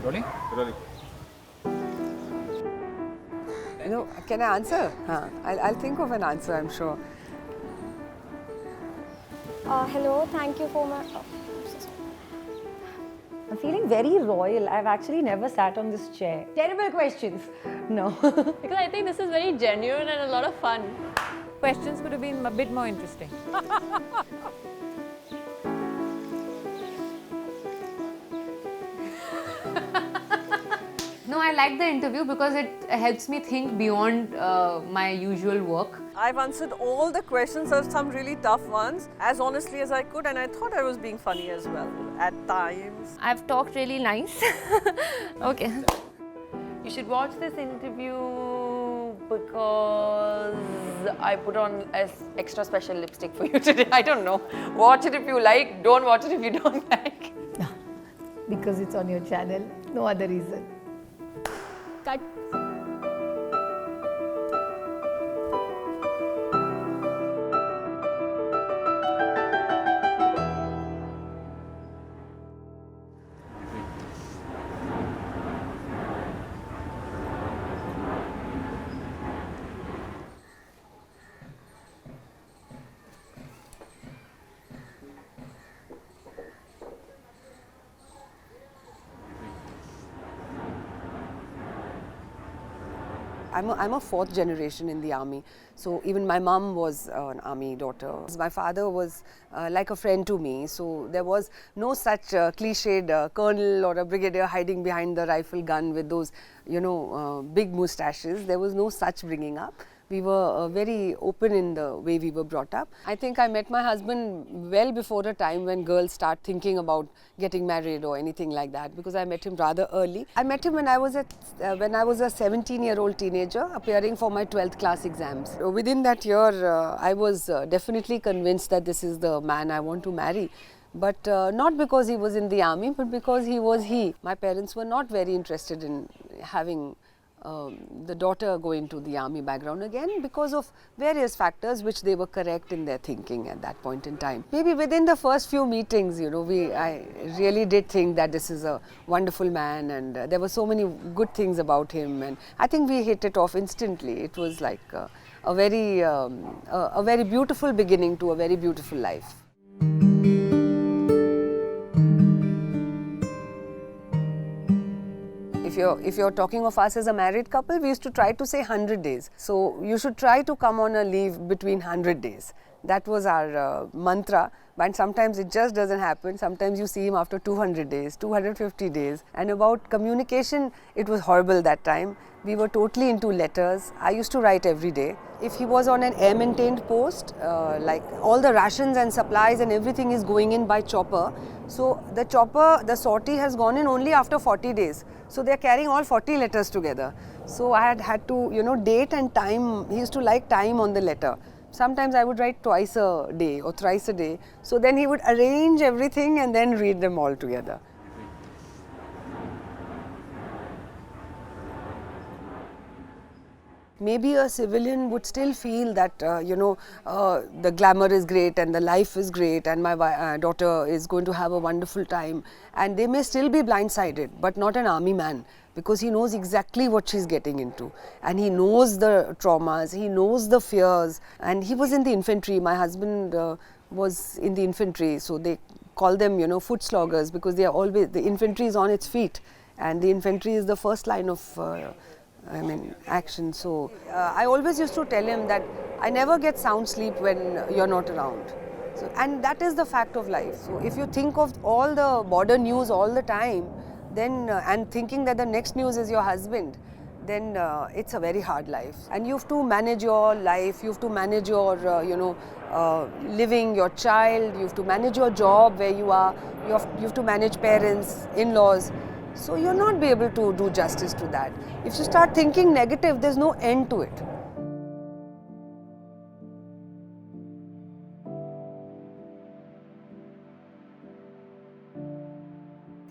Rolling? Rolling. Can I answer? I'll think of an answer, I'm sure. Hello, thank you for my. I'm feeling very royal. I've actually never sat on this chair. Terrible questions. No. Because I think this is very genuine and a lot of fun. Questions could have been a bit more interesting. No, I like the interview because it helps me think beyond my usual work. I've answered all the questions, or some really tough ones, as honestly as I could, and I thought I was being funny as well at times. I've talked really nice. Okay. You should watch this interview because I put on an extra special lipstick for you today. I don't know. Watch it if you like, don't watch it if you don't like. Because it's on your channel. No other reason. Cut. I'm a fourth generation in the army, so even my mum was an army daughter. My father was like a friend to me, so there was no such cliched colonel or a brigadier hiding behind the rifle gun with those, big moustaches. There was no such bringing up. We were very open in the way we were brought up. I think I met my husband well before a time when girls start thinking about getting married or anything like that, because I met him rather early. I met him when I was a 17-year-old teenager appearing for my 12th class exams. Within that year, I was definitely convinced that this is the man I want to marry. But not because he was in the army, but because he was he. My parents were not very interested in having the daughter go into the army background again, because of various factors which they were correct in their thinking at that point in time. Maybe within the first few meetings, I really did think that this is a wonderful man, and there were so many good things about him, and I think we hit it off instantly. It was like a very beautiful beginning to a very beautiful life. If you're talking of us as a married couple, we used to try to say 100 days. So you should try to come on a leave between 100 days. That was our mantra, but sometimes it just doesn't happen. Sometimes you see him after 200 days, 250 days. And about communication, it was horrible that time. We were totally into letters. I used to write every day. If he was on an air-maintained post, like all the rations and supplies and everything is going in by chopper. So the sortie has gone in only after 40 days. So they're carrying all 40 letters together. So I had to, date and time. He used to like time on the letter. Sometimes I would write twice a day or thrice a day. So then he would arrange everything and then read them all together. Maybe a civilian would still feel that, the glamour is great and the life is great and my daughter is going to have a wonderful time. And they may still be blindsided, but not an army man, because he knows exactly what she's getting into. And he knows the traumas, he knows the fears. And he was in the infantry. My husband was in the infantry, so they call them, foot sloggers, because they are always, the infantry is on its feet. And the infantry is the first line of action. So I always used to tell him that I never get sound sleep when you're not around. So, and that is the fact of life. So if you think of all the border news all the time, then and thinking that the next news is your husband, then it's a very hard life. And you have to manage your life, you have to manage your, living, your child, you have to manage your job where you are, you have to manage parents, in-laws. So you'll not be able to do justice to that. If you start thinking negative, there's no end to it.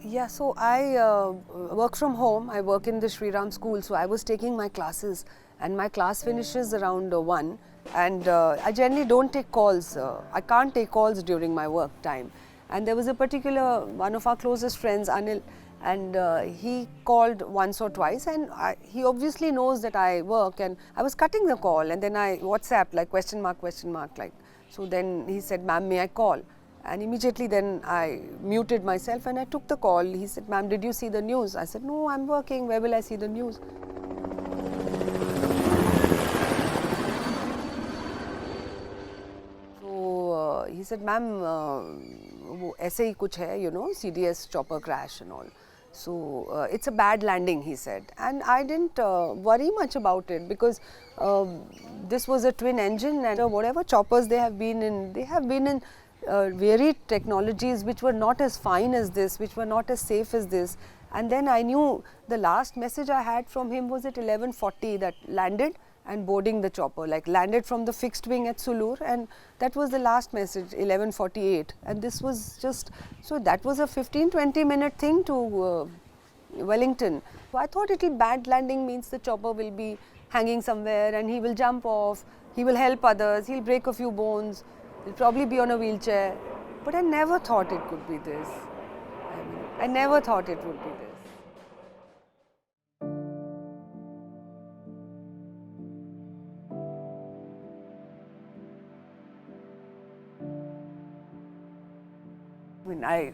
Yeah, so I work from home. I work in the Sri Ram school, so I was taking my classes, and my class finishes around 1. And I generally don't take calls. I can't take calls during my work time. And there was a particular, one of our closest friends, Anil, and he called once or twice, and he obviously knows that I work, and I was cutting the call, and then I WhatsApped like question mark, like. So then he said, "Ma'am, may I call?" And immediately then I muted myself and I took the call. He said, "Ma'am, did you see the news?" I said, "No, I'm working. Where will I see the news?" So he said, "Ma'am, वो ऐसे ही कुछ है, you know, CDS chopper crash and all. So it's a bad landing," he said. And I didn't worry much about it because this was a twin engine, and whatever choppers they have been in varied technologies which were not as fine as this, which were not as safe as this. And then I knew the last message I had from him was at 11:40 that landed and boarding the chopper, like landed from the fixed wing at Sulur, and that was the last message, 11:48. And this was just, so that was a 15-20 minute thing to Wellington. So I thought bad landing means the chopper will be hanging somewhere and he will jump off, he will help others, he'll break a few bones, he'll probably be on a wheelchair. But I never thought it could be this. I never thought it would be this.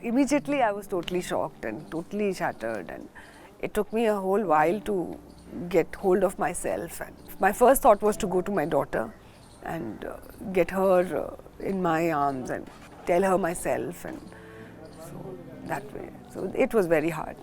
Immediately I was totally shocked and totally shattered, and it took me a whole while to get hold of myself. And my first thought was to go to my daughter and get her in my arms and tell her myself, and so that way. So it was very hard.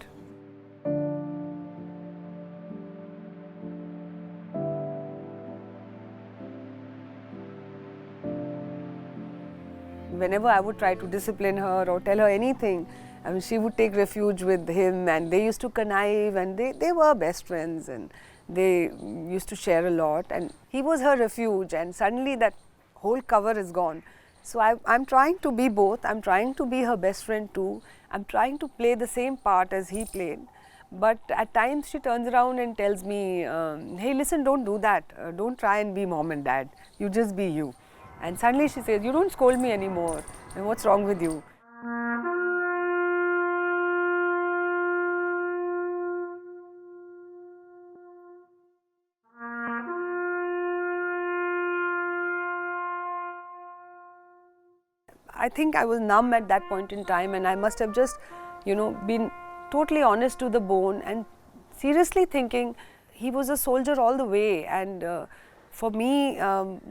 Whenever I would try to discipline her or tell her anything, I mean, she would take refuge with him, and they used to connive, and they were best friends, and they used to share a lot, and he was her refuge, and suddenly that whole cover is gone. So I'm trying to be both. I'm trying to be her best friend too. I'm trying to play the same part as he played. But at times she turns around and tells me, "Hey, listen, don't do that. Don't try and be mom and dad. You just be you." And suddenly she says, "You don't scold me anymore. And what's wrong with you?" I think I was numb at that point in time, and I must have just, been totally honest to the bone and seriously thinking he was a soldier all the way. And for me,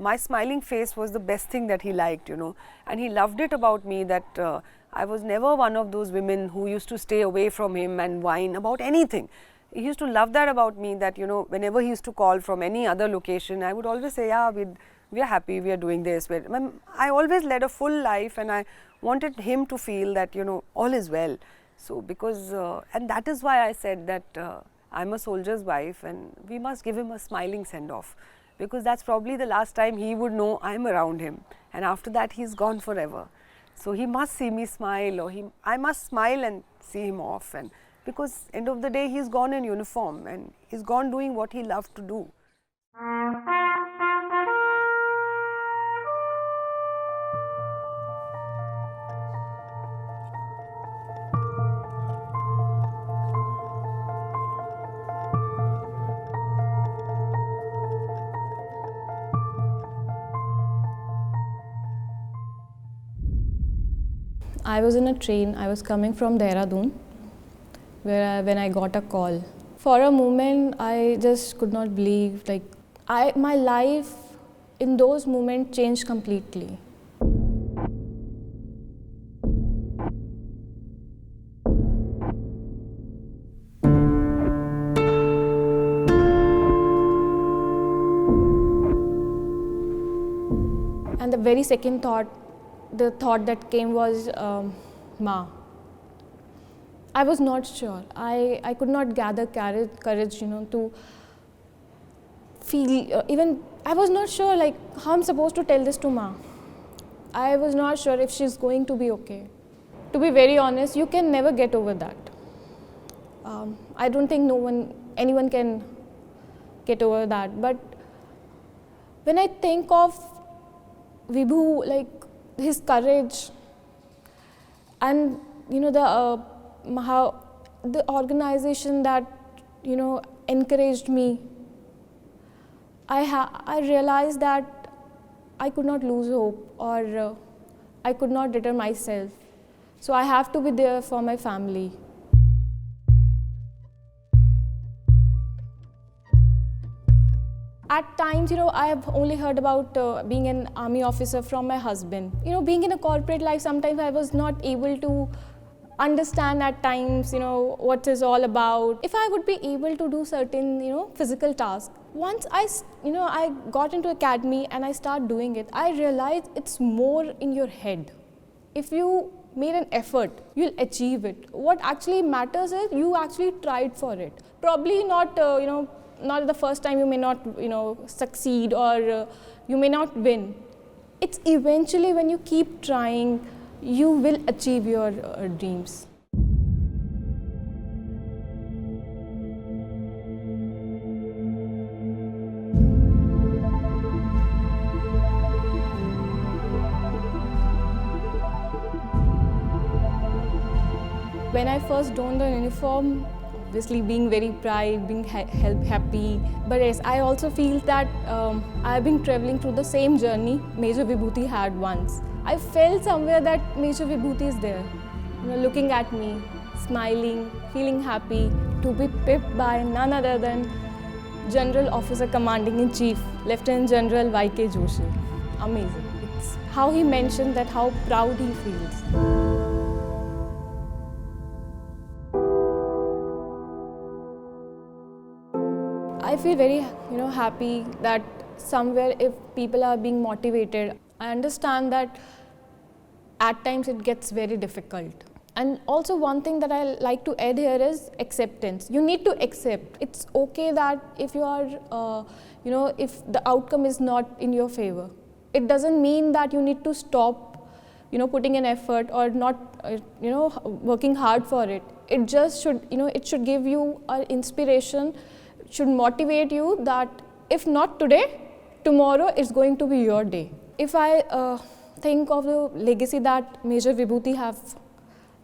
my smiling face was the best thing that he liked, and he loved it about me that I was never one of those women who used to stay away from him and whine about anything. He used to love that about me, that whenever he used to call from any other location, I would always say, "Yeah, we are happy, we are doing this." I always led a full life, and I wanted him to feel that all is well. So because and that is why I said that I'm a soldier's wife, and we must give him a smiling send-off, because that's probably the last time he would know I'm around him, and after that he's gone forever. So he must see me smile, or I must smile and see him off, and because end of the day he's gone in uniform and he's gone doing what he loved to do. I was in a train. I was coming from Dehradun, when I got a call. For a moment, I just could not believe. My life in those moments changed completely. And the very second thought, the thought that came was Ma. I was not sure. I could not gather courage, to feel, even I was not sure how I'm supposed to tell this to Ma. I was not sure if she's going to be okay. To be very honest, you can never get over that. I don't think anyone can get over that. But when I think of Vibhu, his courage, And how the organization that encouraged me, I realized that I could not lose hope, or I could not deter myself. So I have to be there for my family. At times, I have only heard about being an army officer from my husband. Being in a corporate life, sometimes I was not able to understand at times, what it's all about. If I would be able to do certain, physical tasks. Once I got into academy and I start doing it, I realized it's more in your head. If you made an effort, you'll achieve it. What actually matters is you actually tried for it. Probably not, not the first time you may not, succeed, or you may not win. It's eventually when you keep trying, you will achieve your dreams. When I first donned the uniform, obviously being very proud, being happy. But yes, I also feel that I've been traveling through the same journey Major Vibhuti had once. I felt somewhere that Major Vibhuti is there, looking at me, smiling, feeling happy, to be pipped by none other than General Officer Commanding in Chief, Lieutenant General Y.K. Joshi. Amazing. It's how he mentioned that how proud he feels. I feel very, happy that somewhere if people are being motivated, I understand that at times it gets very difficult. And also one thing that I like to add here is acceptance. You need to accept. It's okay that if you are, if the outcome is not in your favor. It doesn't mean that you need to stop, putting an effort or not, working hard for it. It just should, it should give you an inspiration, should motivate you that if not today, tomorrow is going to be your day. If I think of the legacy that Major Vibhuti have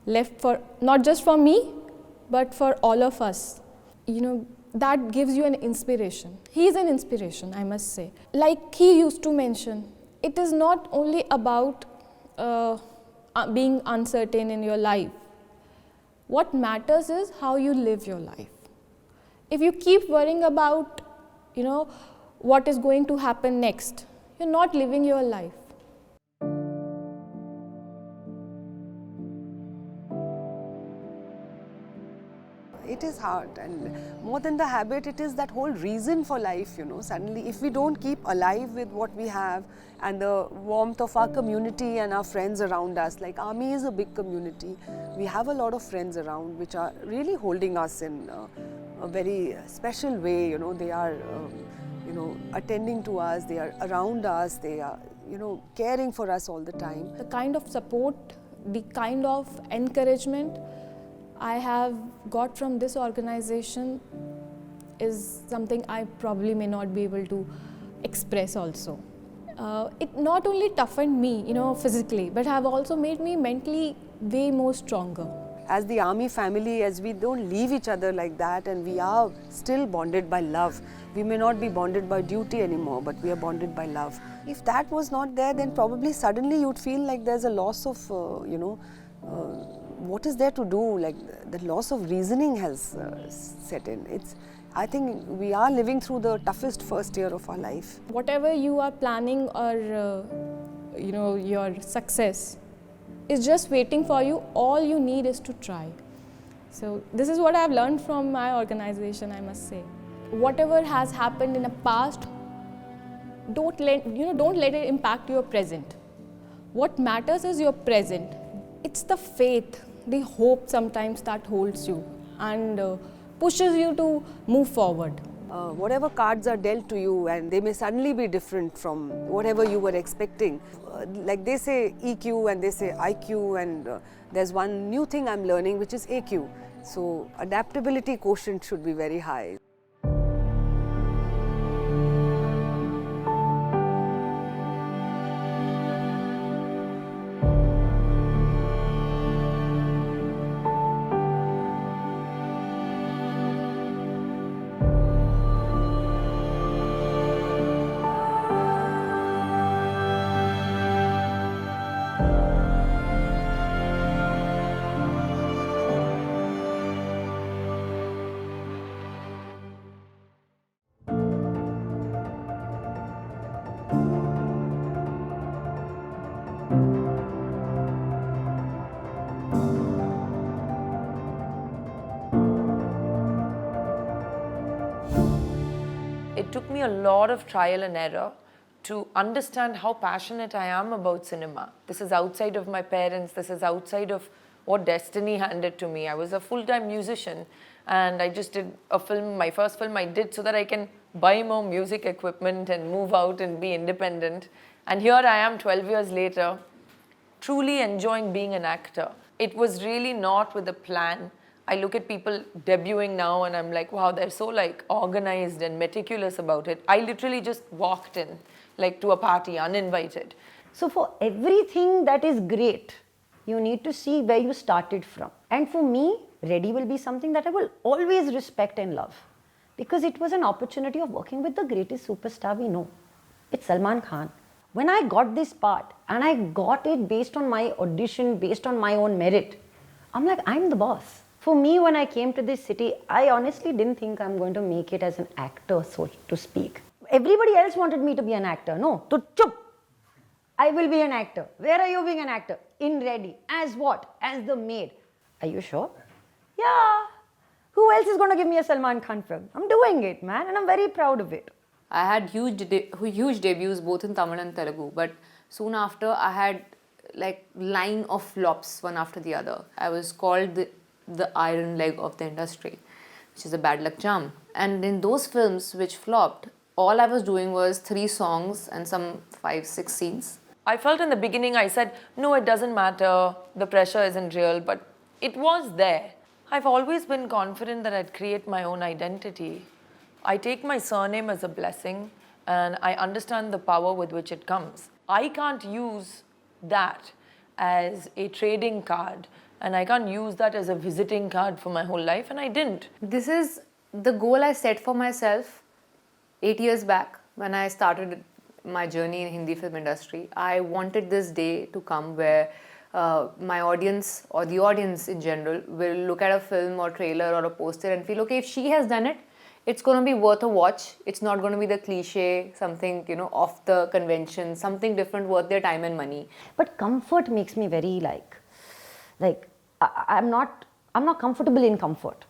left for, not just for me, but for all of us, that gives you an inspiration. He is an inspiration, I must say. Like he used to mention, it is not only about being uncertain in your life. What matters is how you live your life. If you keep worrying about, what is going to happen next, you're not living your life. It is hard, and more than the habit, it is that whole reason for life, Suddenly, if we don't keep alive with what we have and the warmth of our community and our friends around us, like Army is a big community. We have a lot of friends around which are really holding us in a very special way, They are, attending to us, they are around us, they are, caring for us all the time. The kind of support, the kind of encouragement I have got from this organization is something I probably may not be able to express also. It not only toughened me, physically, but have also made me mentally way more stronger. As the Army family, as we don't leave each other like that, and we are still bonded by love. We may not be bonded by duty anymore, but we are bonded by love. If that was not there, then probably suddenly you'd feel like there's a loss of, what is there to do? Like the loss of reasoning has set in. I think we are living through the toughest first year of our life. Whatever you are planning or, your success is just waiting for you. All you need is to try. So this is what I have learned from my organization, I must say. Whatever has happened in the past, don't let it impact your present. What matters is your present. It's the faith, the hope sometimes that holds you and pushes you to move forward. Whatever cards are dealt to you, and they may suddenly be different from whatever you were expecting. Like they say EQ and they say IQ, and there's one new thing I'm learning which is AQ. So adaptability quotient should be very high. it took me a lot of trial and error to understand how passionate I am about cinema. This is outside of my parents, this is outside of what destiny handed to me. I was a full-time musician and I just did a film, my first film I did so that I can buy more music equipment and move out and be independent. And here I am 12 years later, truly enjoying being an actor. It was really not with a plan. I look at people debuting now and I'm like, wow, they're so like organized and meticulous about it. I literally just walked in like to a party uninvited. So for everything that is great, you need to see where you started from. And for me, Ready will be something that I will always respect and love. Because it was an opportunity of working with the greatest superstar we know. It's Salman Khan. When I got this part, and I got it based on my audition, based on my own merit, I'm like, I'm the boss. For me, when I came to this city, I honestly didn't think I'm going to make it as an actor, so to speak. Everybody else wanted me to be an actor. No, to chup. I will be an actor. Where are you being an actor? In Ready. As what? As the maid. Are you sure? Yeah. Who else is going to give me a Salman Khan film? I'm doing it, man, and I'm very proud of it. I had huge debuts both in Tamil and Telugu, but soon after I had like line of flops one after the other. I was called the iron leg of the industry, which is a bad luck charm. And in those films which flopped, all I was doing was 3 songs and some 5-6 scenes. I felt in the beginning, I said, no, it doesn't matter, the pressure isn't real, but it was there. I've always been confident that I'd create my own identity. I take my surname as a blessing and I understand the power with which it comes. I can't use that as a trading card and I can't use that as a visiting card for my whole life, and I didn't. This is the goal I set for myself 8 years back when I started my journey in Hindi film industry. I wanted this day to come where my audience or the audience in general will look at a film or trailer or a poster and feel, okay, if she has done it, it's going to be worth a watch. It's not going to be the cliche, something, off the convention, something different worth their time and money. But comfort makes me very I'm not comfortable in comfort.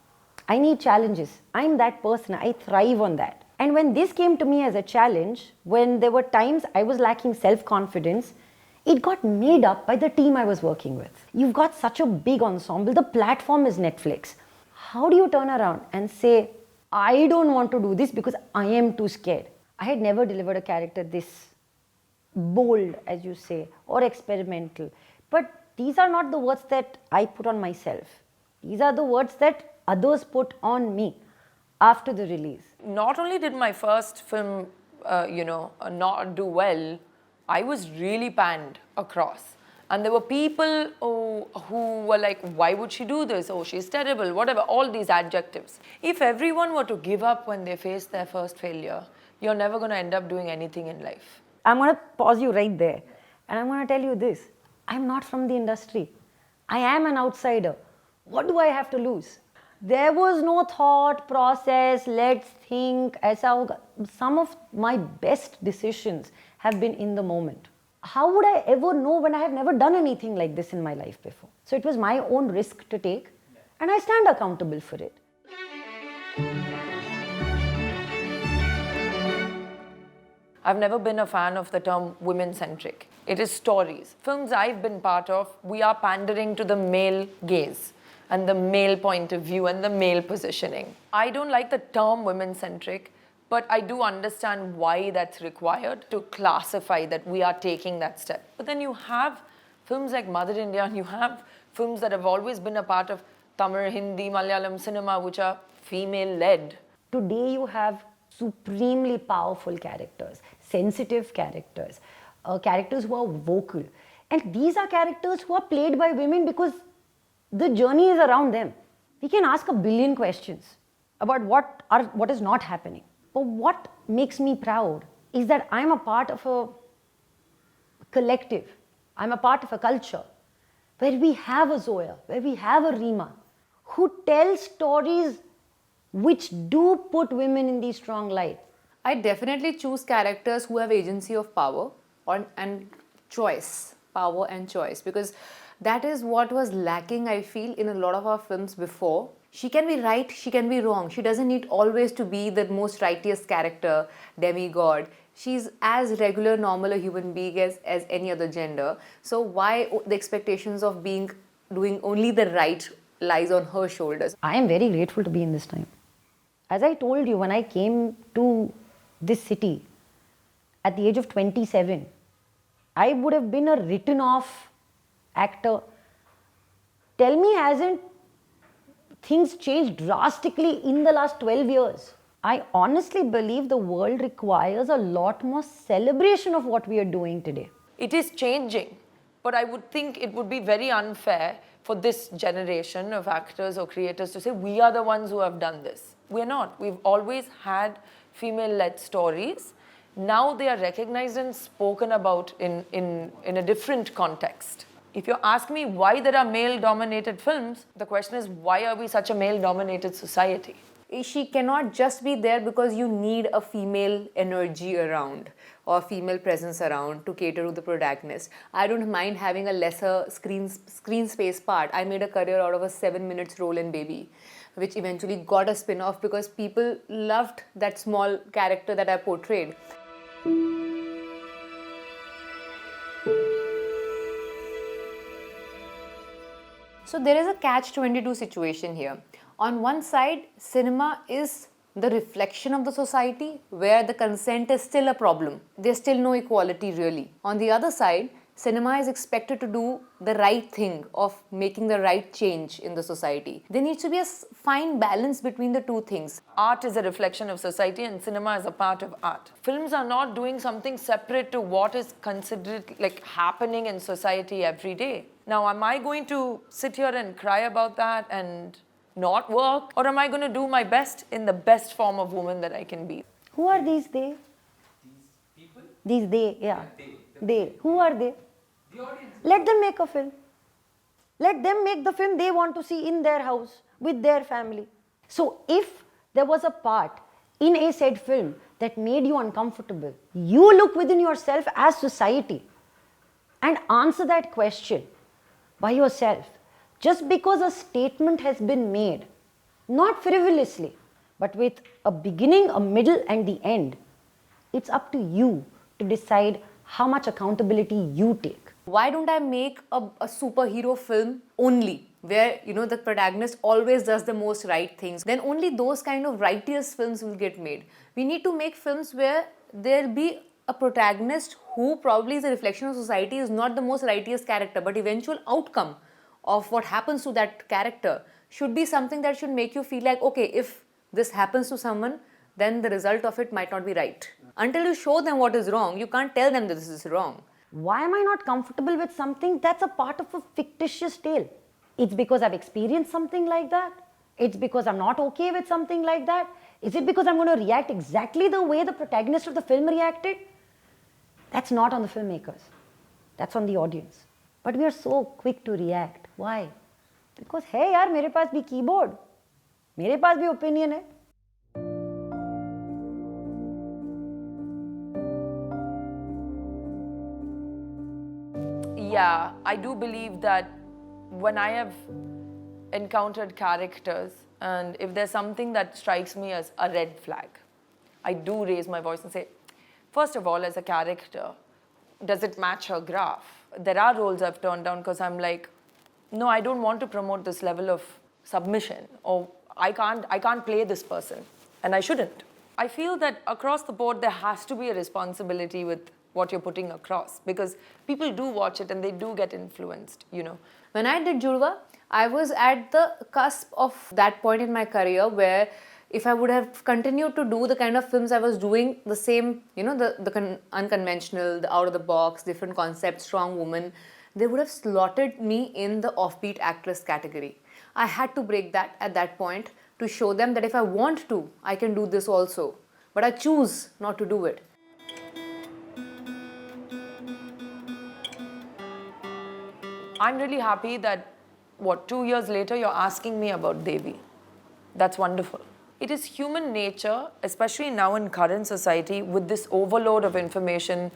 I need challenges. I'm that person. I thrive on that. And when this came to me as a challenge, when there were times I was lacking self-confidence, it got made up by the team I was working with. You've got such a big ensemble. The platform is Netflix. How do you turn around and say, I don't want to do this because I am too scared? I had never delivered a character this bold, as you say, or experimental. But these are not the words that I put on myself. These are the words that others put on me after the release. Not only did my first film, not do well, I was really panned across. And there were people who were like, why would she do this? Oh, she's terrible, whatever, all these adjectives. If everyone were to give up when they face their first failure, you're never going to end up doing anything in life. I'm going to pause you right there. And I'm going to tell you this. I'm not from the industry. I am an outsider. What do I have to lose? There was no thought process, let's think. Some of my best decisions have been in the moment. How would I ever know when I have never done anything like this in my life before? So it was my own risk to take, and I stand accountable for it. I've never been a fan of the term women-centric. It is stories. Films I've been part of, we are pandering to the male gaze and the male point of view and the male positioning. I don't like the term women-centric, but I do understand why that's required to classify that we are taking that step. But then you have films like Mother India, and you have films that have always been a part of Tamil, Hindi, Malayalam cinema, which are female-led. Today you have supremely powerful characters, sensitive characters, characters who are vocal. And these are characters who are played by women because the journey is around them. We can ask a billion questions about what is not happening. But what makes me proud is that I'm a part of a collective. I'm a part of a culture where we have a Zoya, where we have a Reema, who tell stories which do put women in the strong light. I definitely choose characters who have agency of power and choice, power and choice, because that is what was lacking, I feel, in a lot of our films before. She can be right, she can be wrong. She doesn't need always to be the most righteous character, demigod. She's as regular, normal a human being as any other gender. So why the expectations of doing only the right lies on her shoulders? I am very grateful to be in this time. As I told you, when I came to this city at the age of 27, I would have been a written off actor. Tell me, hasn't things changed drastically in the last 12 years? I honestly believe the world requires a lot more celebration of what we are doing today. It is changing, but I would think it would be very unfair for this generation of actors or creators to say, we are the ones who have done this. We're not. We've always had female-led stories. Now they are recognized and spoken about in a different context. If you ask me why there are male-dominated films, the question is, why are we such a male-dominated society? She cannot just be there because you need a female energy around or female presence around to cater to the protagonist. I don't mind having a lesser screen space part. I made a career out of a 7 minutes role in Baby, which eventually got a spin-off because people loved that small character that I portrayed. So there is a catch-22 situation here. On one side, cinema is the reflection of the society where the consent is still a problem. There's still no equality really. On the other side, cinema is expected to do the right thing of making the right change in the society. There needs to be a fine balance between the two things. Art is a reflection of society and cinema is a part of art. Films are not doing something separate to what is considered like happening in society every day. Now, am I going to sit here and cry about that and not work? Or am I going to do my best in the best form of woman that I can be? Who are these they? These people? These they, yeah. They. Who are they? The audience. Let them make a film. Let them make the film they want to see in their house, with their family. So if there was a part in a said film that made you uncomfortable, you look within yourself as society and answer that question by yourself. Just because a statement has been made, not frivolously, but with a beginning, a middle and the end, it's up to you to decide how much accountability you take. Why don't I make a superhero film only where the protagonist always does the most right things? Then only those kind of righteous films will get made. We need to make films where there'll be a protagonist who probably is a reflection of society, is not the most righteous character, but eventual outcome of what happens to that character should be something that should make you feel like, okay, if this happens to someone, then the result of it might not be right. Until you show them what is wrong, you can't tell them that this is wrong. Why am I not comfortable with something that's a part of a fictitious tale? It's because I've experienced something like that? It's because I'm not okay with something like that? Is it because I'm going to react exactly the way the protagonist of the film reacted? That's not on the filmmakers. That's on the audience. But we are so quick to react. Why? Because, hey yaar, मेरे पास भी keyboard, मेरे पास भी opinion है. Yeah, I do believe that when I have encountered characters and if there's something that strikes me as a red flag, I do raise my voice and say, first of all, as a character, does it match her graph? There are roles I've turned down because I'm like, no, I don't want to promote this level of submission, or I can't play this person, and I shouldn't. I feel that across the board there has to be a responsibility with what you're putting across, because people do watch it and they do get influenced, When I did Judva, I was at the cusp of that point in my career where if I would have continued to do the kind of films I was doing, the same, the unconventional, the out of the box, different concepts, strong woman, they would have slotted me in the offbeat actress category. I had to break that at that point to show them that if I want to, I can do this also. But I choose not to do it. I'm really happy that, 2 years later, you're asking me about Devi. That's wonderful. It is human nature, especially now in current society, with this overload of information,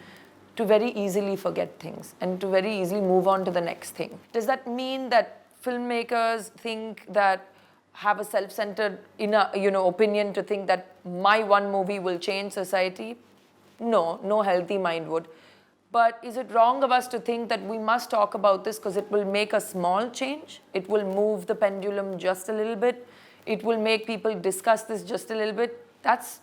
to very easily forget things and to very easily move on to the next thing. Does that mean that filmmakers think that have a self-centered opinion to think that my one movie will change society. No healthy mind would. But is it wrong of us to think that we must talk about this because it will make a small change? It will move the pendulum just a little bit. It will make people discuss this just a little bit. That's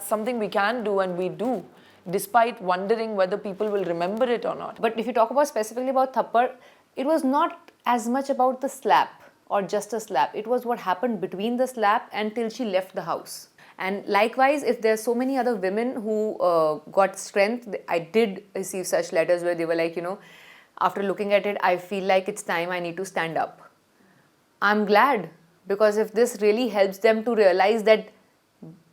something we can do, and we do, despite wondering whether people will remember it or not. But if you talk about specifically about Thappad, it was not as much about the slap or just a slap. It was what happened between the slap and till she left the house. And likewise, if there's so many other women who got strength, I did receive such letters where they were like, after looking at it, I feel like it's time I need to stand up. I'm glad, because if this really helps them to realize that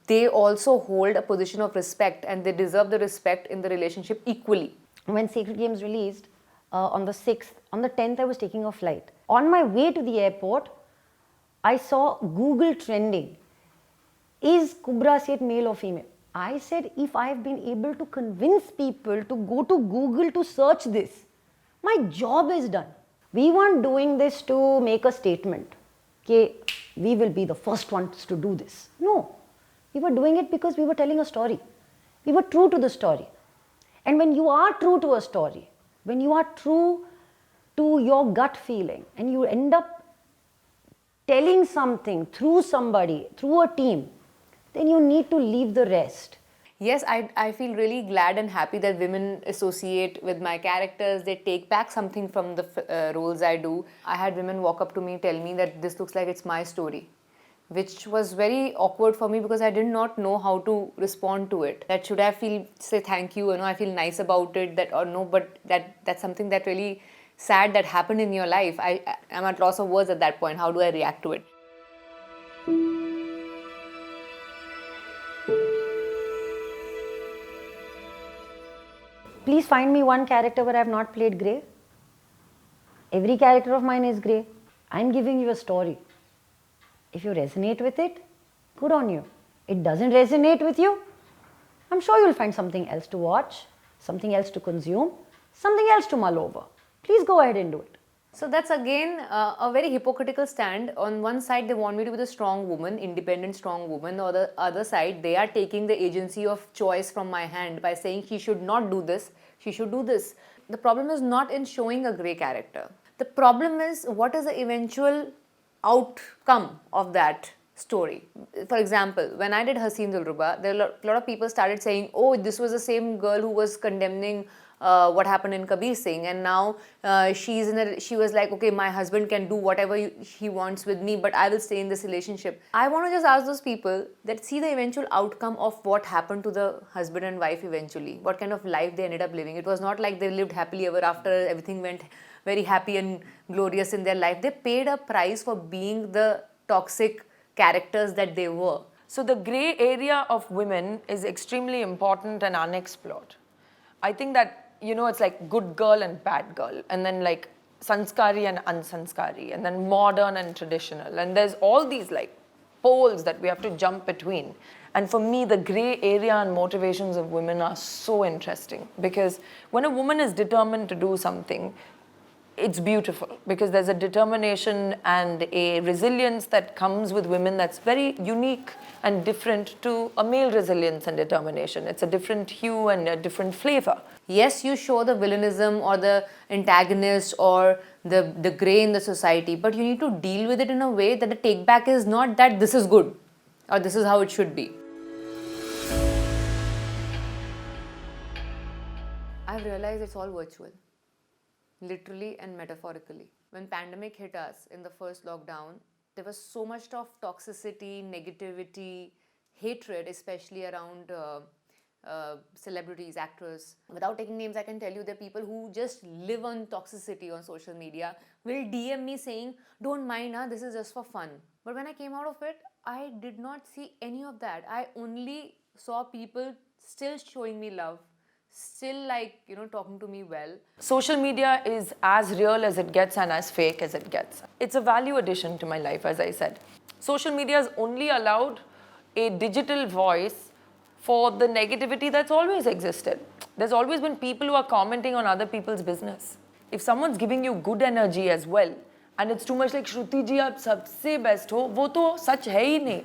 they also hold a position of respect and they deserve the respect in the relationship equally. When Sacred Games released on the 6th, on the 10th I was taking a flight. On my way to the airport, I saw Google trending. Is Kubra Seth male or female? I said, if I have been able to convince people to go to Google to search this, my job is done. We weren't doing this to make a statement. Okay, we will be the first ones to do this. No, we were doing it because we were telling a story. We were true to the story. And when you are true to a story, when you are true to your gut feeling, and you end up telling something through somebody, through a team, then you need to leave the rest. Yes, I feel really glad and happy that women associate with my characters. They take back something from the roles I do. I had women walk up to me, tell me that this looks like it's my story, which was very awkward for me because I did not know how to respond to it. That should I say thank you, I feel nice about it, that or no, but that's something that really sad that happened in your life. I'm at loss of words at that point. How do I react to it? Please find me one character where I have not played grey. Every character of mine is grey. I'm giving you a story. If you resonate with it, good on you. It doesn't resonate with you, I'm sure you'll find something else to watch, something else to consume, something else to mull over. Please go ahead and do it. So that's again a very hypocritical stand. On one side, they want me to be the strong woman, independent strong woman. On the other side, they are taking the agency of choice from my hand by saying she should not do this, she should do this. The problem is not in showing a grey character. The problem is what is the eventual outcome of that story. For example, when I did Haseen Dilruba, there were a lot of people started saying, oh, this was the same girl who was condemning what happened in Kabir Singh, and now she was like, okay, my husband can do whatever he wants with me, but I will stay in this relationship. I want to just ask those people that see the eventual outcome of what happened to the husband and wife eventually, what kind of life they ended up living. It was not like they lived happily ever after, everything went very happy and glorious in their life. They paid a price for being the toxic characters that they were. So the grey area of women is extremely important and unexplored. I think that, it's like good girl and bad girl, and then like sanskari and unsanskari, and then modern and traditional. And there's all these like poles that we have to jump between. And for me, the grey area and motivations of women are so interesting, because when a woman is determined to do something, it's beautiful, because there's a determination and a resilience that comes with women that's very unique and different to a male resilience and determination. It's a different hue and a different flavor. Yes, you show the villainism or the antagonist or the grey in the society, but you need to deal with it in a way that the take back is not that this is good or this is how it should be. I've realized it's all virtual. Literally and metaphorically. When pandemic hit us in the first lockdown, there was so much of toxicity, negativity, hatred, especially around celebrities, actors. Without taking names, I can tell you there are people who just live on toxicity on social media, will DM me saying, don't mind, this is just for fun. But when I came out of it, I did not see any of that. I only saw people still showing me love, still talking to me well. Social media is as real as it gets and as fake as it gets. It's a value addition to my life, as I said. Social media has only allowed a digital voice for the negativity that's always existed. There's always been people who are commenting on other people's business. If someone's giving you good energy as well, and it's too much like Shruti ji आप सबसे best हो, वो तो सच है ही नहीं.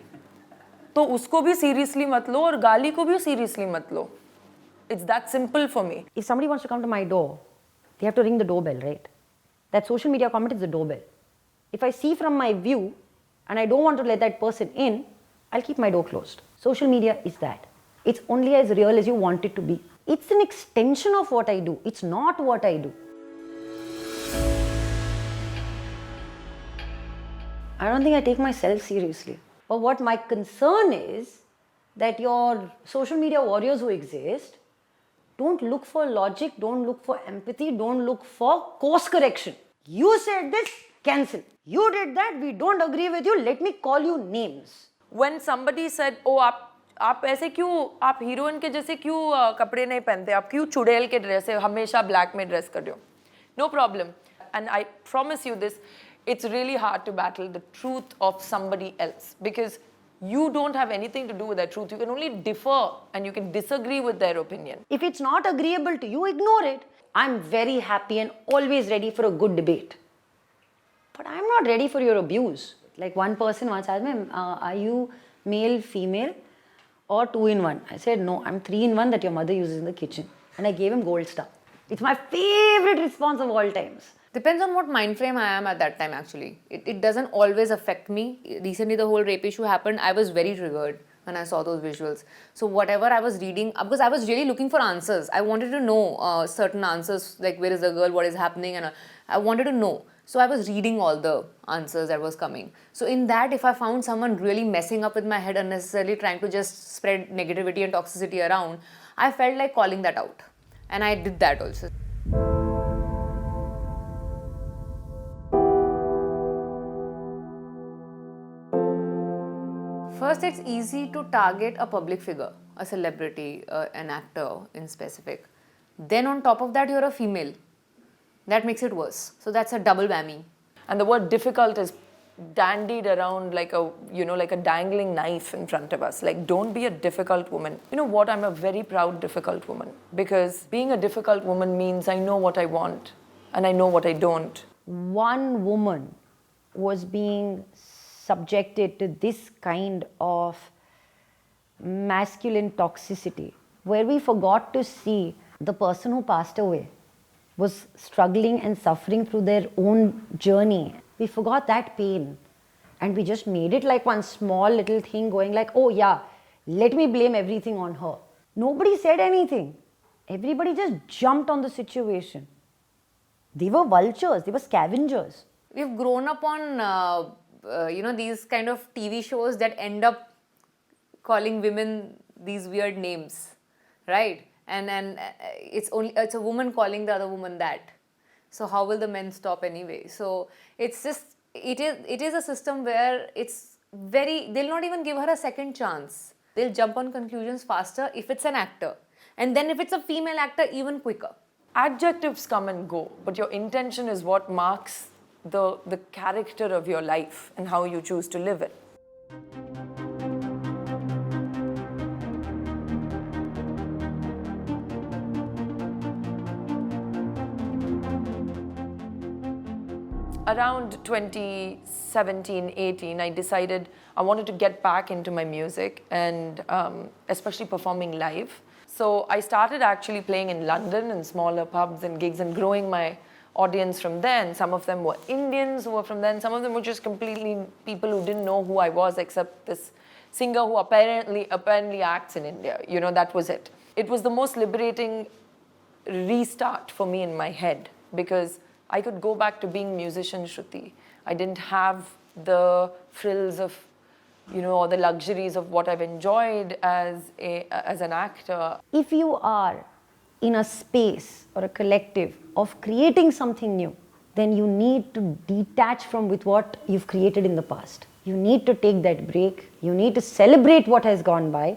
तो उसको भी seriously मत लो और गाली को भी seriously मत लो. It's that simple for me. If somebody wants to come to my door, they have to ring the doorbell, right? That social media comment is the doorbell. If I see from my view and I don't want to let that person in, I'll keep my door closed. Social media is that. It's only as real as you want it to be. It's an extension of what I do. It's not what I do. I don't think I take myself seriously. But what my concern is that your social media warriors who exist don't look for logic, don't look for empathy, don't look for course correction. You said this, cancel. You did that, we don't agree with you, let me call you names. When somebody said, "Oh, आप ऐसे क्यों, आप heroine के जैसे क्यों कपड़े नहीं पहनते, आप क्यों चुड़ैल के ड्रेस है, हमेशा ब्लैक में ड्रेस कर रहे हो?" No problem. And I promise you this, it's really hard to battle the truth of somebody else because you don't have anything to do with that truth. You can only differ and you can disagree with their opinion. If it's not agreeable to you, ignore it. I'm very happy and always ready for a good debate. But I'm not ready for your abuse. Like one person once asked me, are you male, female or 2-in-1? I said, no, I'm 3-in-1 that your mother uses in the kitchen. And I gave him gold star. It's my favorite response of all times. Depends on what mind frame I am at that time actually. It doesn't always affect me. Recently the whole rape issue happened, I was very triggered when I saw those visuals. So whatever I was reading, because I was really looking for answers. I wanted to know certain answers, like where is the girl, what is happening, and I wanted to know. So I was reading all the answers that was coming. So in that, if I found someone really messing up with my head unnecessarily, trying to just spread negativity and toxicity around, I felt like calling that out. And I did that also. First, it's easy to target a public figure, a celebrity, an actor in specific. Then on top of that, you're a female. That makes it worse. So that's a double whammy. And the word difficult is dandied around like a, like a dangling knife in front of us. Like, don't be a difficult woman. You know what? I'm a very proud difficult woman because being a difficult woman means I know what I want and I know what I don't. One woman was being subjected to this kind of masculine toxicity where we forgot to see the person who passed away was struggling and suffering through their own journey. We forgot that pain and we just made it like one small little thing going like, oh yeah, let me blame everything on her. Nobody said anything. Everybody just jumped on the situation. They were vultures, they were scavengers. We've grown up on, these kind of TV shows that end up calling women these weird names, right? And it's a woman calling the other woman that. So how will the men stop anyway? So it's just, it is a system where they'll not even give her a second chance. They'll jump on conclusions faster if it's an actor. And then if it's a female actor, even quicker. Adjectives come and go, but your intention is what marks the character of your life and how you choose to live it. Around 2017-18, I decided I wanted to get back into my music and especially performing live. So I started actually playing in London in smaller pubs and gigs and growing my audience from there. And some of them were Indians who were from there, and some of them were just completely people who didn't know who I was except this singer who apparently acts in India. That was it. It was the most liberating restart for me in my head because I could go back to being musician Shruti. I didn't have the frills of, or the luxuries of what I've enjoyed as an actor. If you are in a space or a collective of creating something new, then you need to detach from with what you've created in the past. You need to take that break. You need to celebrate what has gone by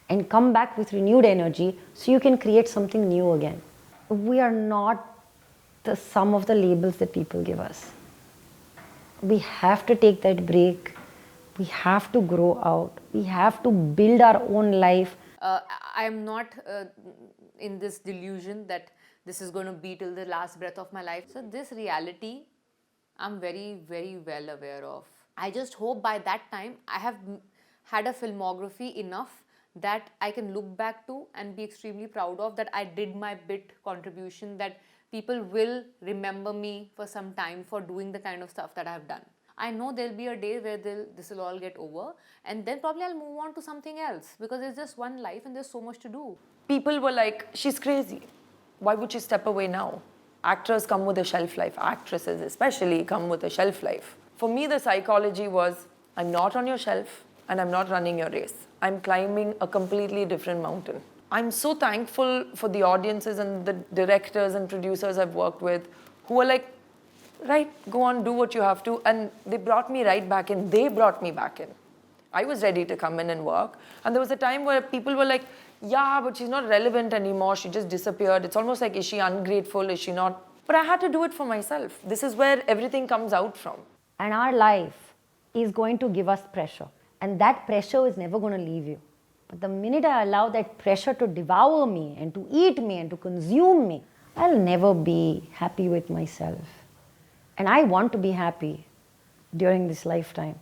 and come back with renewed energy so you can create something new again. We are not the sum of the labels that people give us. We have to take that break. We have to grow out. We have to build our own life. I am not in this delusion that this is going to be till the last breath of my life. So this reality I'm very, very well aware of. I just hope by that time I have had a filmography enough that I can look back to and be extremely proud of, that I did my bit contribution, that people will remember me for some time for doing the kind of stuff that I have done. I know there'll be a day where this will all get over, and then probably I'll move on to something else, because it's just one life and there's so much to do. People were like, she's crazy. Why would she step away now? Actors come with a shelf life. Actresses especially come with a shelf life. For me, the psychology was, I'm not on your shelf and I'm not running your race. I'm climbing a completely different mountain. I'm so thankful for the audiences and the directors and producers I've worked with who are like, right, go on, do what you have to. And they brought me right back in. They brought me back in. I was ready to come in and work. And there was a time where people were like, yeah, but she's not relevant anymore. She just disappeared. It's almost like, is she ungrateful? Is she not? But I had to do it for myself. This is where everything comes out from. And our life is going to give us pressure. And that pressure is never going to leave you. But the minute I allow that pressure to devour me and to eat me and to consume me, I'll never be happy with myself. And I want to be happy during this lifetime.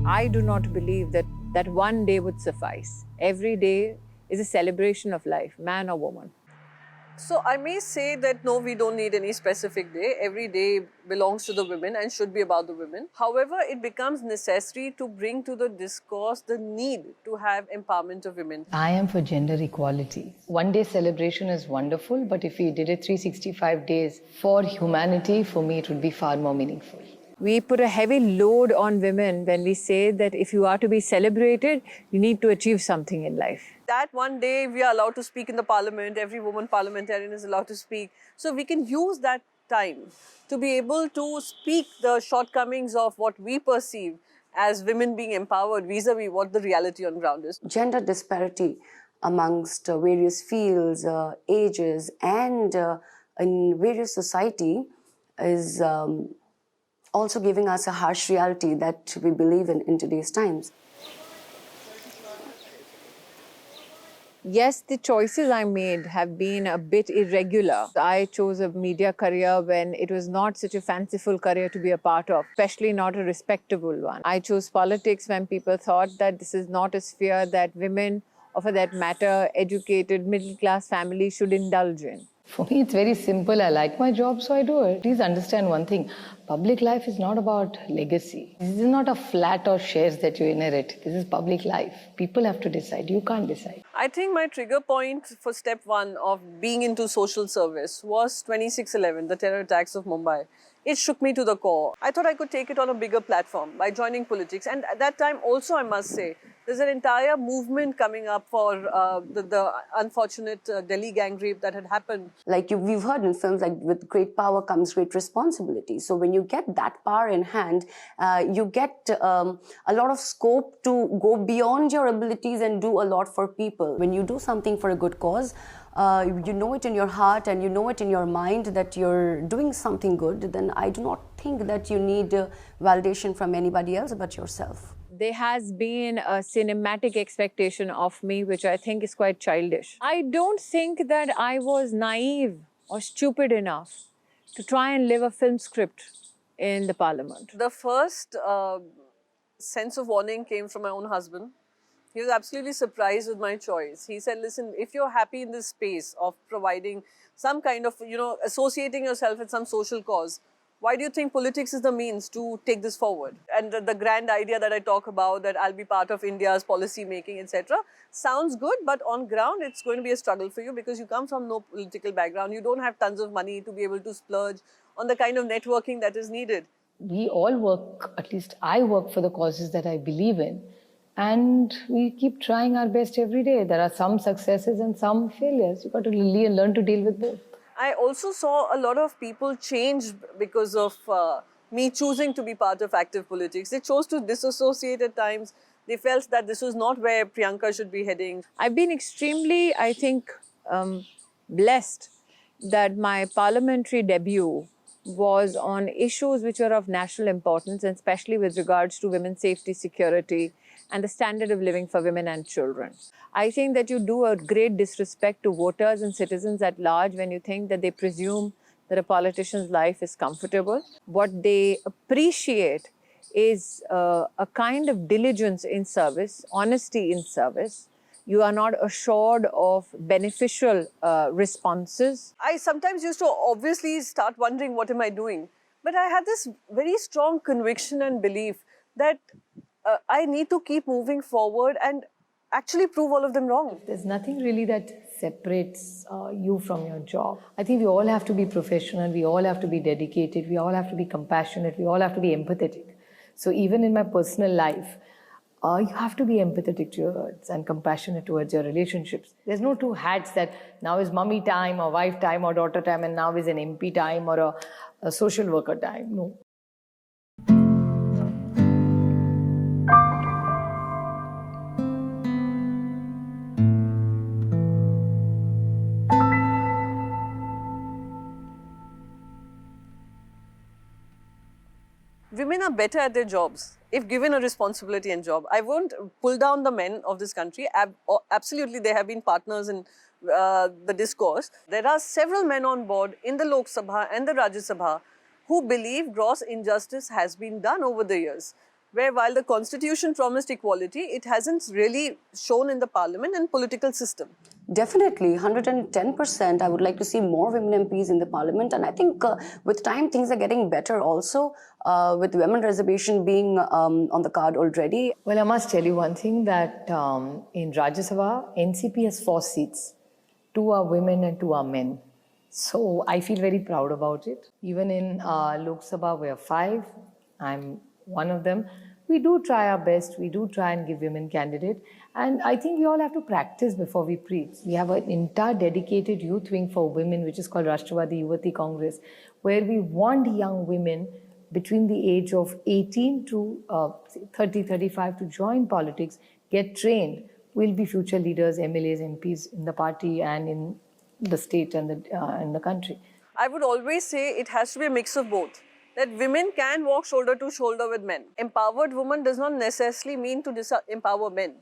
I do not believe that one day would suffice. Every day is a celebration of life, man or woman. So I may say that no, we don't need any specific day. Every day belongs to the women and should be about the women. However, it becomes necessary to bring to the discourse the need to have empowerment of women. I am for gender equality. One day celebration is wonderful, but if we did it 365 days for humanity, for me it would be far more meaningful. We put a heavy load on women when we say that if you are to be celebrated, you need to achieve something in life. That one day we are allowed to speak in the parliament, every woman parliamentarian is allowed to speak. So we can use that time to be able to speak the shortcomings of what we perceive as women being empowered vis-a-vis what the reality on ground is. Gender disparity amongst various fields, ages, and in various society is also giving us a harsh reality that we believe in today's times. Yes, the choices I made have been a bit irregular. I chose a media career when it was not such a fanciful career to be a part of, especially not a respectable one. I chose politics when people thought that this is not a sphere that women, or for that matter, educated middle-class families should indulge in. For me, it's very simple. I like my job, so I do it. Please understand one thing. Public life is not about legacy. This is not a flat or shares that you inherit. This is public life. People have to decide. You can't decide. I think my trigger point for step one of being into social service was 26/11, the terror attacks of Mumbai. It shook me to the core. I thought I could take it on a bigger platform by joining politics. And at that time also, I must say, there's an entire movement coming up for the unfortunate Delhi gang rape that had happened. Like we've heard in films, like with great power comes great responsibility. So when you get that power in hand, you get a lot of scope to go beyond your abilities and do a lot for people. When you do something for a good cause, you know it in your heart and you know it in your mind that you're doing something good, then I do not think that you need validation from anybody else but yourself. There has been a cinematic expectation of me, which I think is quite childish. I don't think that I was naive or stupid enough to try and live a film script in the parliament. The first sense of warning came from my own husband. He was absolutely surprised with my choice. He said, listen, if you're happy in this space of providing some kind of, associating yourself with some social cause, why do you think politics is the means to take this forward? And the grand idea that I talk about, that I'll be part of India's policy making, etc., sounds good, but on ground, it's going to be a struggle for you because you come from no political background. You don't have tons of money to be able to splurge on the kind of networking that is needed. We all work, at least I work for the causes that I believe in. And we keep trying our best every day. There are some successes and some failures. You've got to learn to deal with both. I also saw a lot of people change because of me choosing to be part of active politics. They chose to disassociate at times. They felt that this was not where Priyanka should be heading. I've been extremely, I think, blessed that my parliamentary debut was on issues which are of national importance, and especially with regards to women's safety, security, and the standard of living for women and children. I think that you do a great disrespect to voters and citizens at large when you think that they presume that a politician's life is comfortable. What they appreciate is a kind of diligence in service, honesty in service. You are not assured of beneficial responses. I sometimes used to obviously start wondering, what am I doing? But I had this very strong conviction and belief that I need to keep moving forward and actually prove all of them wrong. There's nothing really that separates you from your job. I think we all have to be professional, we all have to be dedicated, we all have to be compassionate, we all have to be empathetic. So even in my personal life, you have to be empathetic towards and compassionate towards your relationships. There's no two hats that now is mummy time or wife time or daughter time and now is an MP time or a social worker time. No. Women are better at their jobs if given a responsibility and job. I won't pull down the men of this country. Absolutely, they have been partners in the discourse. There are several men on board in the Lok Sabha and the Rajya Sabha who believe gross injustice has been done over the years, where while the constitution promised equality, it hasn't really shown in the parliament and political system. Definitely, 110%. I would like to see more women MPs in the parliament. And I think with time, things are getting better also, with women reservation being on the card already. Well, I must tell you one thing, that in Rajya Sabha, NCP has 4 seats. 2 are women and 2 are men. So I feel very proud about it. Even in Lok Sabha, we are 5. I'm one of them. We do try our best. We do try and give women candidate. And I think we all have to practice before we preach. We have an entire dedicated youth wing for women, which is called Rashtravadi Yuvati Congress, where we want young women between the age of 18 to 30, 35 to join politics, get trained, will be future leaders, MLAs, MPs in the party and in the state and in the country. I would always say it has to be a mix of both. That women can walk shoulder to shoulder with men. Empowered woman does not necessarily mean to empower men,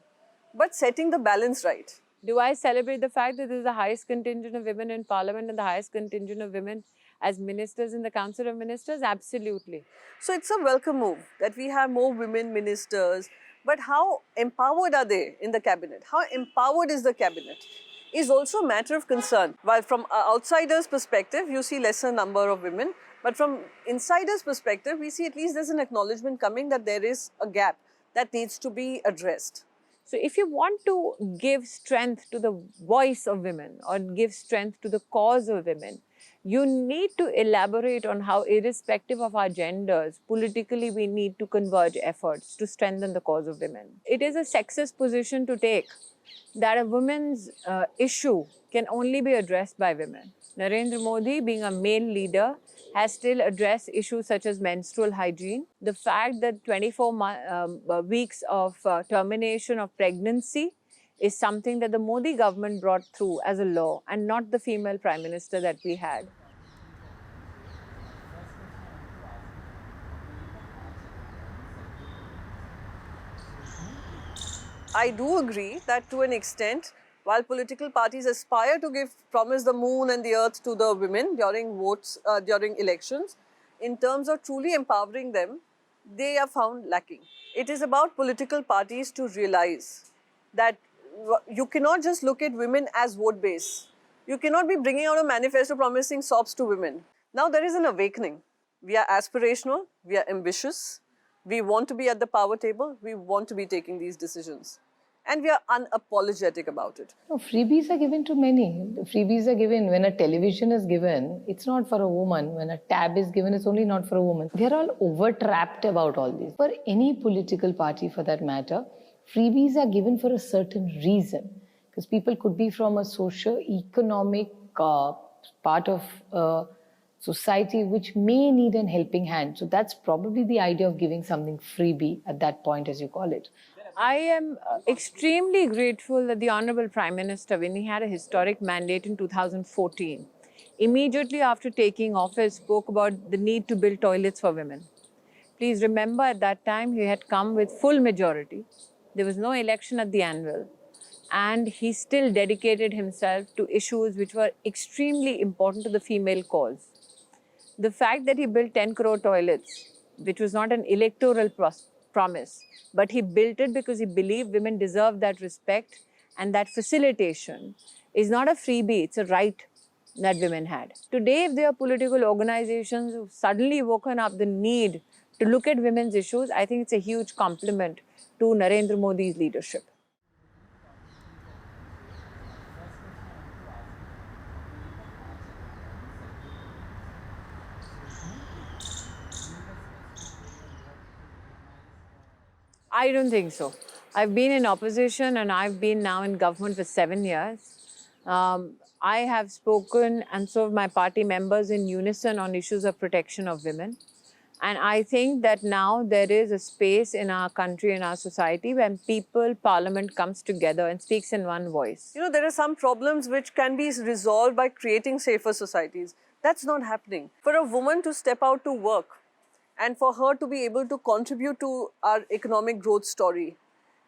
but setting the balance right. Do I celebrate the fact that this is the highest contingent of women in parliament and the highest contingent of women as ministers in the Council of Ministers? Absolutely. So it's a welcome move that we have more women ministers, but how empowered are they in the cabinet? How empowered is the cabinet? Is also a matter of concern. While from an outsider's perspective, you see lesser number of women, but from insider's perspective, we see at least there's an acknowledgement coming that there is a gap that needs to be addressed. So if you want to give strength to the voice of women or give strength to the cause of women, you need to elaborate on how, irrespective of our genders, politically we need to converge efforts to strengthen the cause of women. It is a sexist position to take that a women's issue can only be addressed by women. Narendra Modi, being a male leader, has still addressed issues such as menstrual hygiene. The fact that 24 weeks of termination of pregnancy is something that the Modi government brought through as a law and not the female prime minister that we had. I do agree that to an extent, while political parties aspire to promise the moon and the earth to the women during votes, during elections, in terms of truly empowering them, they are found lacking. It is about political parties to realize that you cannot just look at women as vote base. You cannot be bringing out a manifesto promising SOPs to women. Now there is an awakening. We are aspirational, we are ambitious, we want to be at the power table, we want to be taking these decisions. and we are unapologetic about it. No, freebies are given to many. The freebies are given when a television is given, it's not for a woman. When a tab is given, it's only not for a woman. We are all over-trapped about all this. For any political party for that matter, freebies are given for a certain reason. Because people could be from a socio-economic part of society which may need an helping hand. So that's probably the idea of giving something freebie at that point, as you call it. I am extremely grateful that the Honorable Prime Minister, when he had a historic mandate in 2014, immediately after taking office, spoke about the need to build toilets for women. Please remember, at that time, he had come with full majority. There was no election at the annual. And he still dedicated himself to issues which were extremely important to the female cause. The fact that he built 10 crore toilets, which was not an electoral promise, but he built it because he believed women deserve that respect, and that facilitation is not a freebie, it's a right that women had. Today, if there are political organizations who've suddenly woken up the need to look at women's issues, I think it's a huge compliment to Narendra Modi's leadership. I don't think so. I've been in opposition and I've been now in government for 7 years. I have spoken, and so have my party members, in unison on issues of protection of women. And I think that now there is a space in our country, in our society, when people, parliament comes together and speaks in one voice. You know, there are some problems which can be resolved by creating safer societies. That's not happening. For a woman to step out to work and for her to be able to contribute to our economic growth story,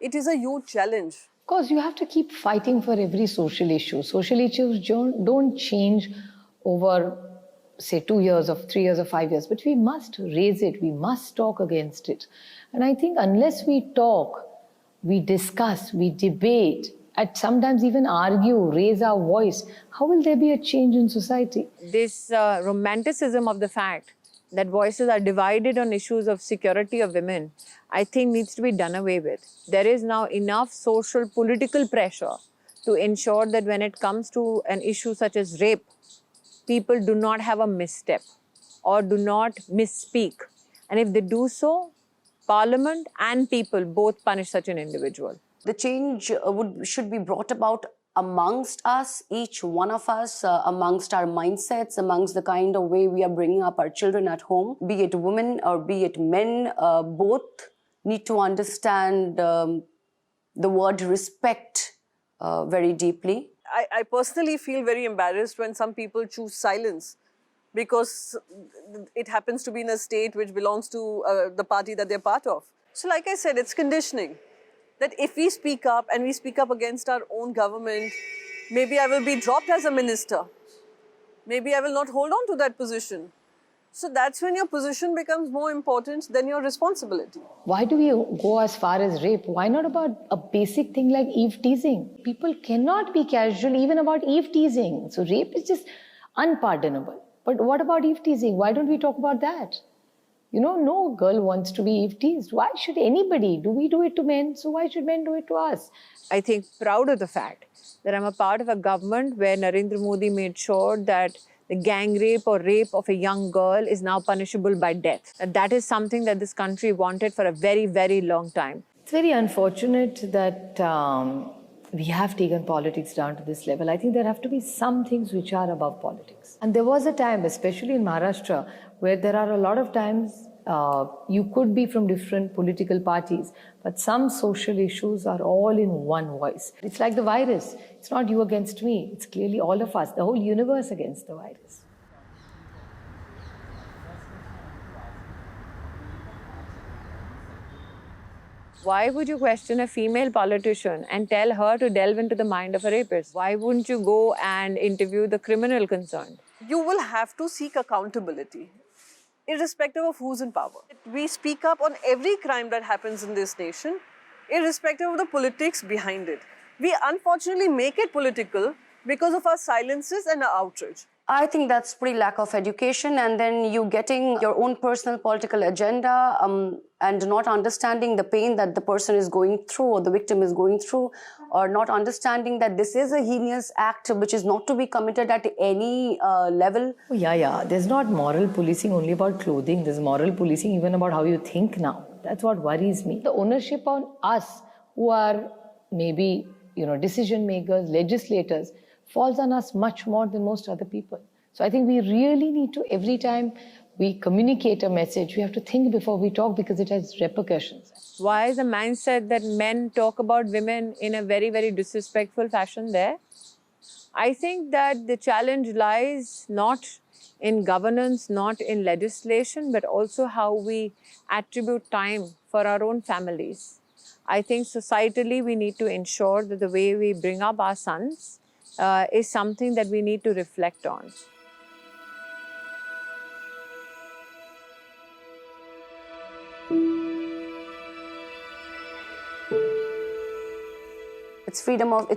it is a huge challenge. Of course, you have to keep fighting for every social issue. Social issues don't change over, say, 2 years or 3 years or 5 years, but we must raise it. We must talk against it. And I think unless we talk, we discuss, we debate, and sometimes even argue, raise our voice, how will there be a change in society? This romanticism of the fact that voices are divided on issues of security of women, I think needs to be done away with. There is now enough social, political pressure to ensure that when it comes to an issue such as rape, people do not have a misstep or do not misspeak. And if they do so, Parliament and people both punish such an individual. The change should be brought about amongst us, each one of us, amongst our mindsets, amongst the kind of way we are bringing up our children at home. Be it women or be it men, both need to understand the word respect very deeply. I personally feel very embarrassed when some people choose silence because it happens to be in a state which belongs to the party that they're part of. So like I said, it's conditioning. That if we speak up and we speak up against our own government, maybe I will be dropped as a minister. Maybe I will not hold on to that position. So that's when your position becomes more important than your responsibility. Why do we go as far as rape? Why not about a basic thing like eve teasing? People cannot be casual even about eve teasing. So rape is just unpardonable. But what about eve teasing? Why don't we talk about that? You know, no girl wants to be eve teased. Why should anybody? Do we do it to men? So why should men do it to us? I think proud of the fact that I'm a part of a government where Narendra Modi made sure that the gang rape or rape of a young girl is now punishable by death. That is something that this country wanted for a very, very long time. It's very unfortunate that we have taken politics down to this level. I think there have to be some things which are above politics. And there was a time, especially in Maharashtra, where there are a lot of times you could be from different political parties, but some social issues are all in one voice. It's like the virus. It's not you against me. It's clearly all of us, the whole universe against the virus. Why would you question a female politician and tell her to delve into the mind of a rapist? Why wouldn't you go and interview the criminal concerned? You will have to seek accountability, irrespective of who's in power. We speak up on every crime that happens in this nation, irrespective of the politics behind it. We unfortunately make it political because of our silences and our outrage. I think that's pretty lack of education, and then you getting your own personal political agenda and not understanding the pain that the person is going through or the victim is going through, or not understanding that this is a heinous act which is not to be committed at any level. Oh, yeah. There's not moral policing only about clothing. There's moral policing even about how you think now. That's what worries me. The ownership on us who are maybe, decision makers, legislators, falls on us much more than most other people. So I think we really need to, every time we communicate a message, we have to think before we talk because it has repercussions. Why is the mindset that men talk about women in a very, very disrespectful fashion there? I think that the challenge lies not in governance, not in legislation, but also how we attribute time for our own families. I think societally we need to ensure that the way we bring up our sons is something that we need to reflect on. It's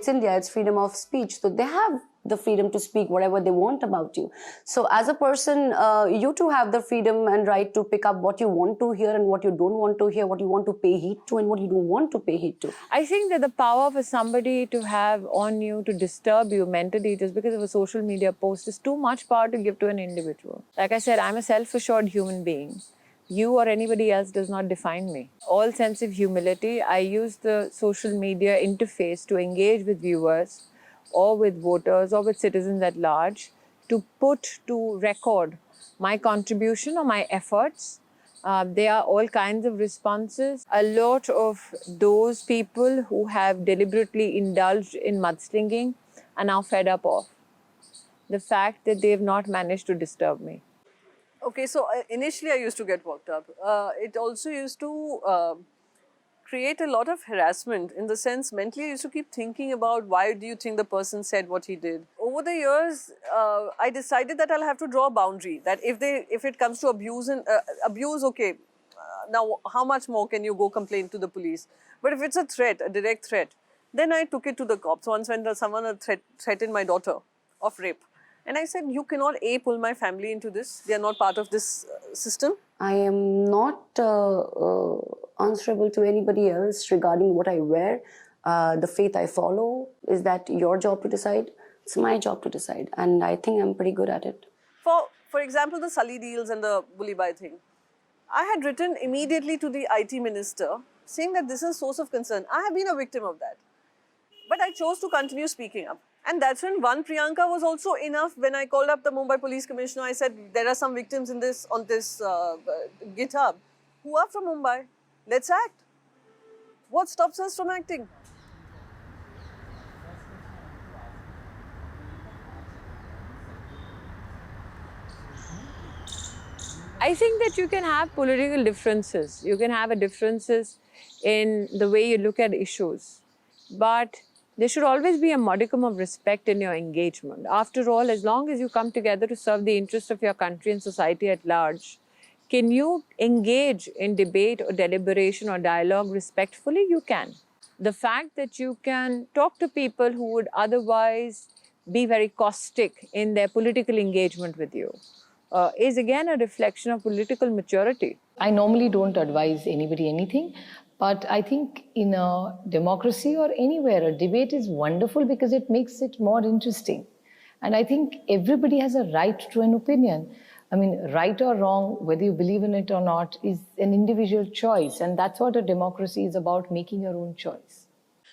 India, it's freedom of speech. So they have the freedom to speak whatever they want about you. So as a person, you too have the freedom and right to pick up what you want to hear and what you don't want to hear, what you want to pay heed to and what you don't want to pay heed to. I think that the power for somebody to have on you to disturb you mentally just because of a social media post is too much power to give to an individual. Like I said, I'm a self-assured human being. You or anybody else does not define me. All sense of humility, I use the social media interface to engage with viewers or with voters or with citizens at large to put to record my contribution or my efforts. There are all kinds of responses. A lot of those people who have deliberately indulged in mudslinging are now fed up of the fact that they have not managed to disturb me. Okay, so initially I used to get worked up. It also used to create a lot of harassment in the sense mentally I used to keep thinking about why do you think the person said what he did. Over the years, I decided that I'll have to draw a boundary, that if it comes to abuse, okay, now how much more can you go complain to the police? But if it's a threat, a direct threat, then I took it to the cops. Once when someone threatened my daughter of rape, and I said, you cannot pull my family into this. They are not part of this system. I am not answerable to anybody else regarding what I wear, the faith I follow. Is that your job to decide? It's my job to decide, and I think I'm pretty good at it. For example, the Sully deals and the bully bhai thing. I had written immediately to the IT minister saying that this is a source of concern. I have been a victim of that. But I chose to continue speaking up. And that's when one Priyanka was also enough. When I called up the Mumbai Police Commissioner, I said, there are some victims on this GitHub who are from Mumbai. Let's act. What stops us from acting? I think that you can have political differences. You can have differences in the way you look at issues. But there should always be a modicum of respect in your engagement. After all, as long as you come together to serve the interests of your country and society at large, can you engage in debate or deliberation or dialogue respectfully? You can. The fact that you can talk to people who would otherwise be very caustic in their political engagement with you is again a reflection of political maturity. I normally don't advise anybody anything. But I think in a democracy or anywhere, a debate is wonderful because it makes it more interesting. And I think everybody has a right to an opinion. I mean, right or wrong, whether you believe in it or not, is an individual choice. And that's what a democracy is about, making your own choice.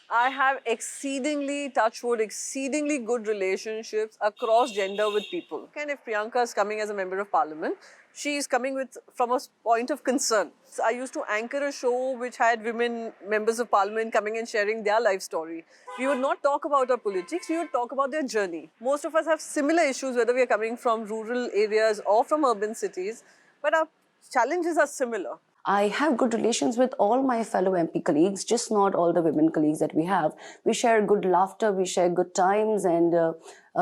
I have exceedingly good relationships across gender with people. And if Priyanka is coming as a member of parliament, she is coming from a point of concern. So I used to anchor a show which had women members of parliament coming and sharing their life story. We would not talk about our politics, we would talk about their journey. Most of us have similar issues, whether we are coming from rural areas or from urban cities, but our challenges are similar. I have good relations with all my fellow MP colleagues, just not all the women colleagues that we have. We share good laughter, we share good times, and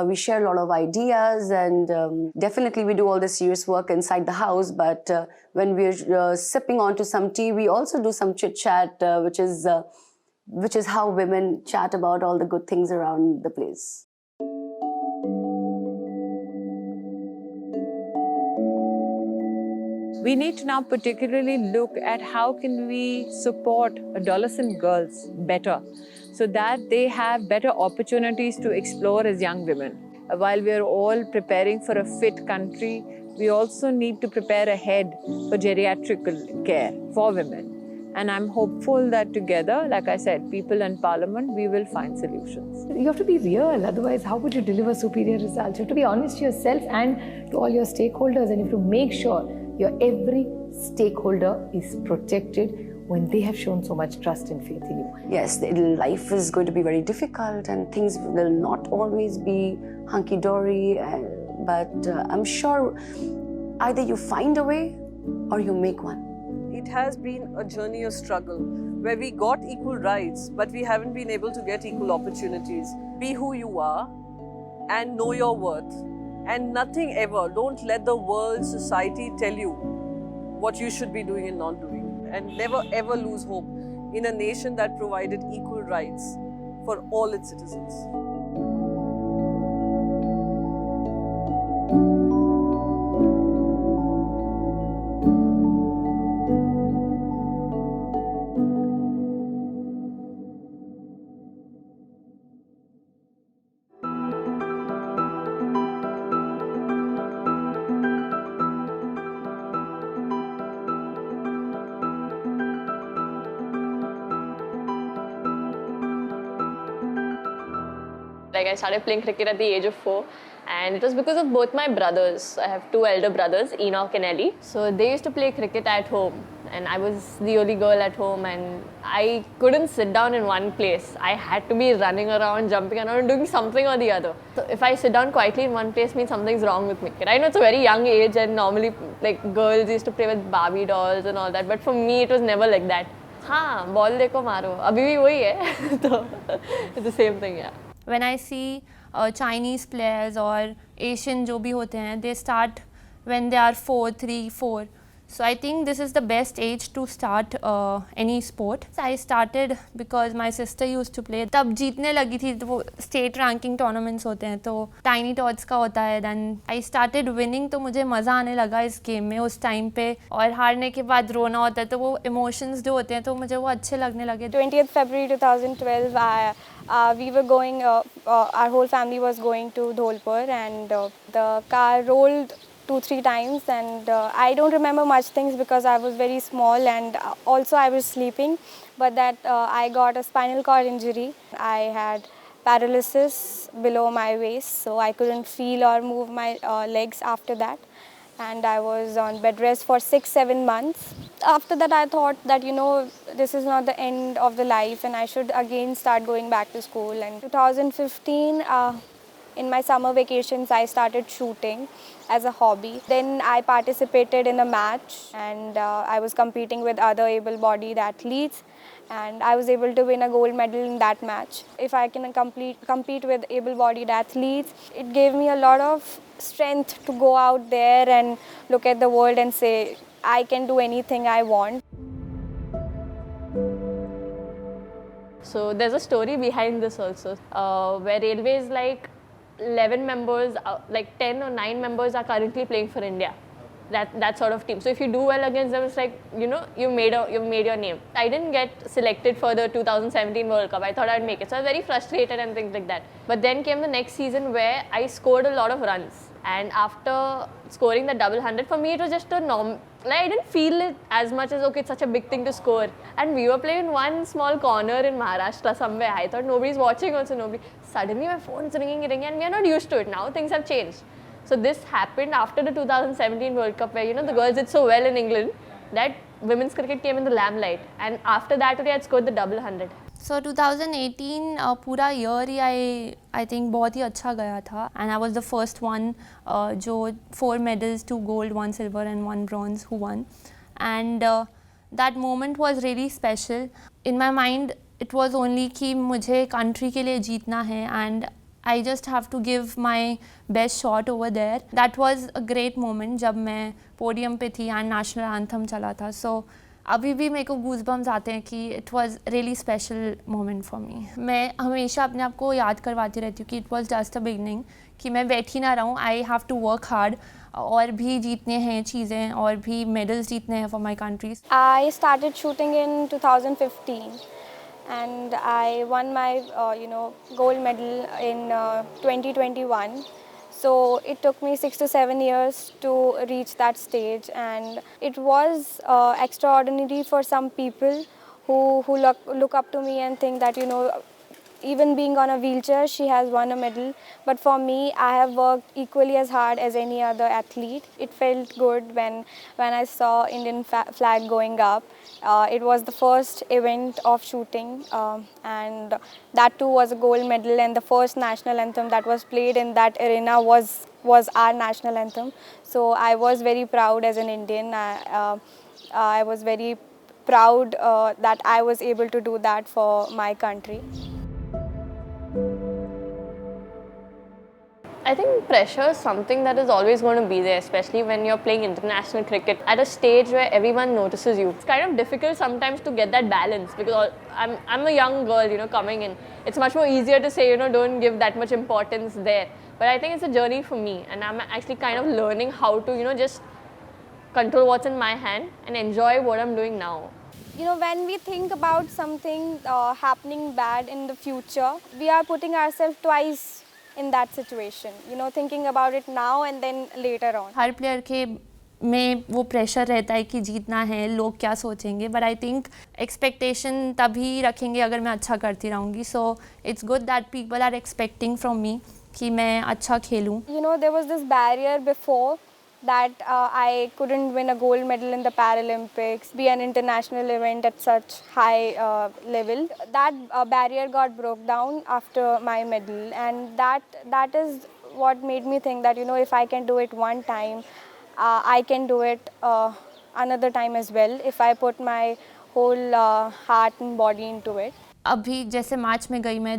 we share a lot of ideas, and definitely we do all the serious work inside the house, but when we're sipping onto some tea, we also do some chit-chat, which is how women chat about all the good things around the place. We need to now particularly look at how can we support adolescent girls better so that they have better opportunities to explore as young women. While we are all preparing for a fit country, we also need to prepare ahead for geriatric care for women. And I'm hopeful that together, like I said, people in Parliament, we will find solutions. You have to be real, otherwise how would you deliver superior results? You have to be honest to yourself and to all your stakeholders, and you have to make sure your every stakeholder is protected when they have shown so much trust and faith in you. Yes, life is going to be very difficult and things will not always be hunky-dory, but I'm sure either you find a way or you make one. It has been a journey of struggle where we got equal rights, but we haven't been able to get equal opportunities. Be who you are and know your worth. And nothing ever, don't let the world, society tell you what you should be doing and not doing. And never ever lose hope in a nation that provided equal rights for all its citizens. Like I started playing cricket at the age of 4, and it was because of both my brothers. I have 2 elder brothers, Enoch and Ellie. So they used to play cricket at home, and I was the only girl at home, and I couldn't sit down in one place. I had to be running around, jumping around, doing something or the other. So if I sit down quietly in one place, means something's wrong with me. I know it's a very young age, and normally like girls used to play with Barbie dolls and all that, but for me it was never like that. हाँ, ball देखो मारो, अभी भी वही है. तो it's the same thing, yeah. When I see Chinese players or Asian जो भी होते हैं, they start when they are 4, 3, 4. So I think this is the best age to start any sport. I started because my sister used to play. तब जीतने लगी थी, तो वो state ranking tournaments होते हैं, तो tiny tots का होता है. Then I started winning, तो मुझे मज़ा आने लगा इस game में उस time पे. और हारने के बाद रोना होता है, तो वो emotions जो होते हैं, तो मुझे वो अच्छे लगने लगे. 20th February 2012, we were going, our whole family was going to Dholpur, and the car rolled 2-3 times, and I don't remember much things because I was very small, and also I was sleeping, but that I got a spinal cord injury. I had paralysis below my waist, so I couldn't feel or move my legs after that, and I was on bed rest for 6-7 months. After that I thought that, you know, this is not the end of the life and I should again start going back to school. And 2015, in my summer vacations, I started shooting as a hobby. Then I participated in a match, and I was competing with other able-bodied athletes, and I was able to win a gold medal in that match. If I can compete with able-bodied athletes, it gave me a lot of strength to go out there and look at the world and say, I can do anything I want. So there's a story behind this also, where Railways, like 11 members, like 10 or 9 members are currently playing for India. That sort of team. So if you do well against them, it's like, you know, you've made your name. I didn't get selected for the 2017 World Cup. I thought I'd make it. So I was very frustrated and things like that. But then came the next season where I scored a lot of runs. And after scoring the double 100, for me it was just a norm. Like I didn't feel it as much as, okay, it's such a big thing to score. And we were playing in one small corner in Maharashtra somewhere. I thought nobody's watching also, nobody. Suddenly my phone's ringing, and we are not used to it. Now things have changed. So this happened after the 2017 World Cup, where, you know, the girls did so well in England that women's cricket came in the lamplight. And after that, they had scored the double 100. So 2018 पूरा year he I think बहुत ही अच्छा गया था, and I was the first one जो 4 medals, 2 gold, 1 silver and 1 bronze who won, and that moment was really special. In my mind it was only कि मुझे country के लिए जीतना है, and I just have to give my best shot over there. That was a great moment जब मैं podium पे थी and national anthem चला था. So अभी भी मेरे को गूज़बम्स आते हैं कि it was really special moment for me. मैं हमेशा अपने आप को याद करवाती रहती हूँ कि it was just a beginning, कि मैं बैठी ना रहूँ. I have to work hard. और भी जीतने हैं चीज़ें और भी मेडल्स जीतने हैं for my countries. I started shooting in 2015 and I won my gold medal in 2021. So it took me 6 to 7 years to reach that stage, and it was extraordinary for some people who look up to me and think that even being on a wheelchair, she has won a medal. But for me, I have worked equally as hard as any other athlete. It felt good when I saw Indian flag going up. It was the first event of shooting, and that too was a gold medal. And the first national anthem that was played in that arena was our national anthem. So I was very proud as an Indian. I was very proud that I was able to do that for my country. I think pressure is something that is always going to be there, especially when you're playing international cricket at a stage where everyone notices you. It's kind of difficult sometimes to get that balance because I'm a young girl, coming in. It's much more easier to say, don't give that much importance there. But I think it's a journey for me, and I'm actually kind of learning how to, just control what's in my hand and enjoy what I'm doing now. When we think about something happening bad in the future, we are putting ourselves twice in that situation, thinking about it now and then later on. Her player के में वो pressure रहता है कि जीतना है, लोग क्या सोचेंगे, बट आई थिंक एक्सपेक्टेशन तभी रखेंगे अगर मैं अच्छा करती रहूँगी. So it's good that people are expecting from me कि मैं अच्छा खेलूँ. There was this barrier before that I couldn't win a gold medal in the Paralympics, be an international event at such high level. That barrier got broke down after my medal, and that is what made me think that if I can do it one time, I can do it another time as well if I put my whole heart and body into it. अभी जैसे मार्च में गई मैं,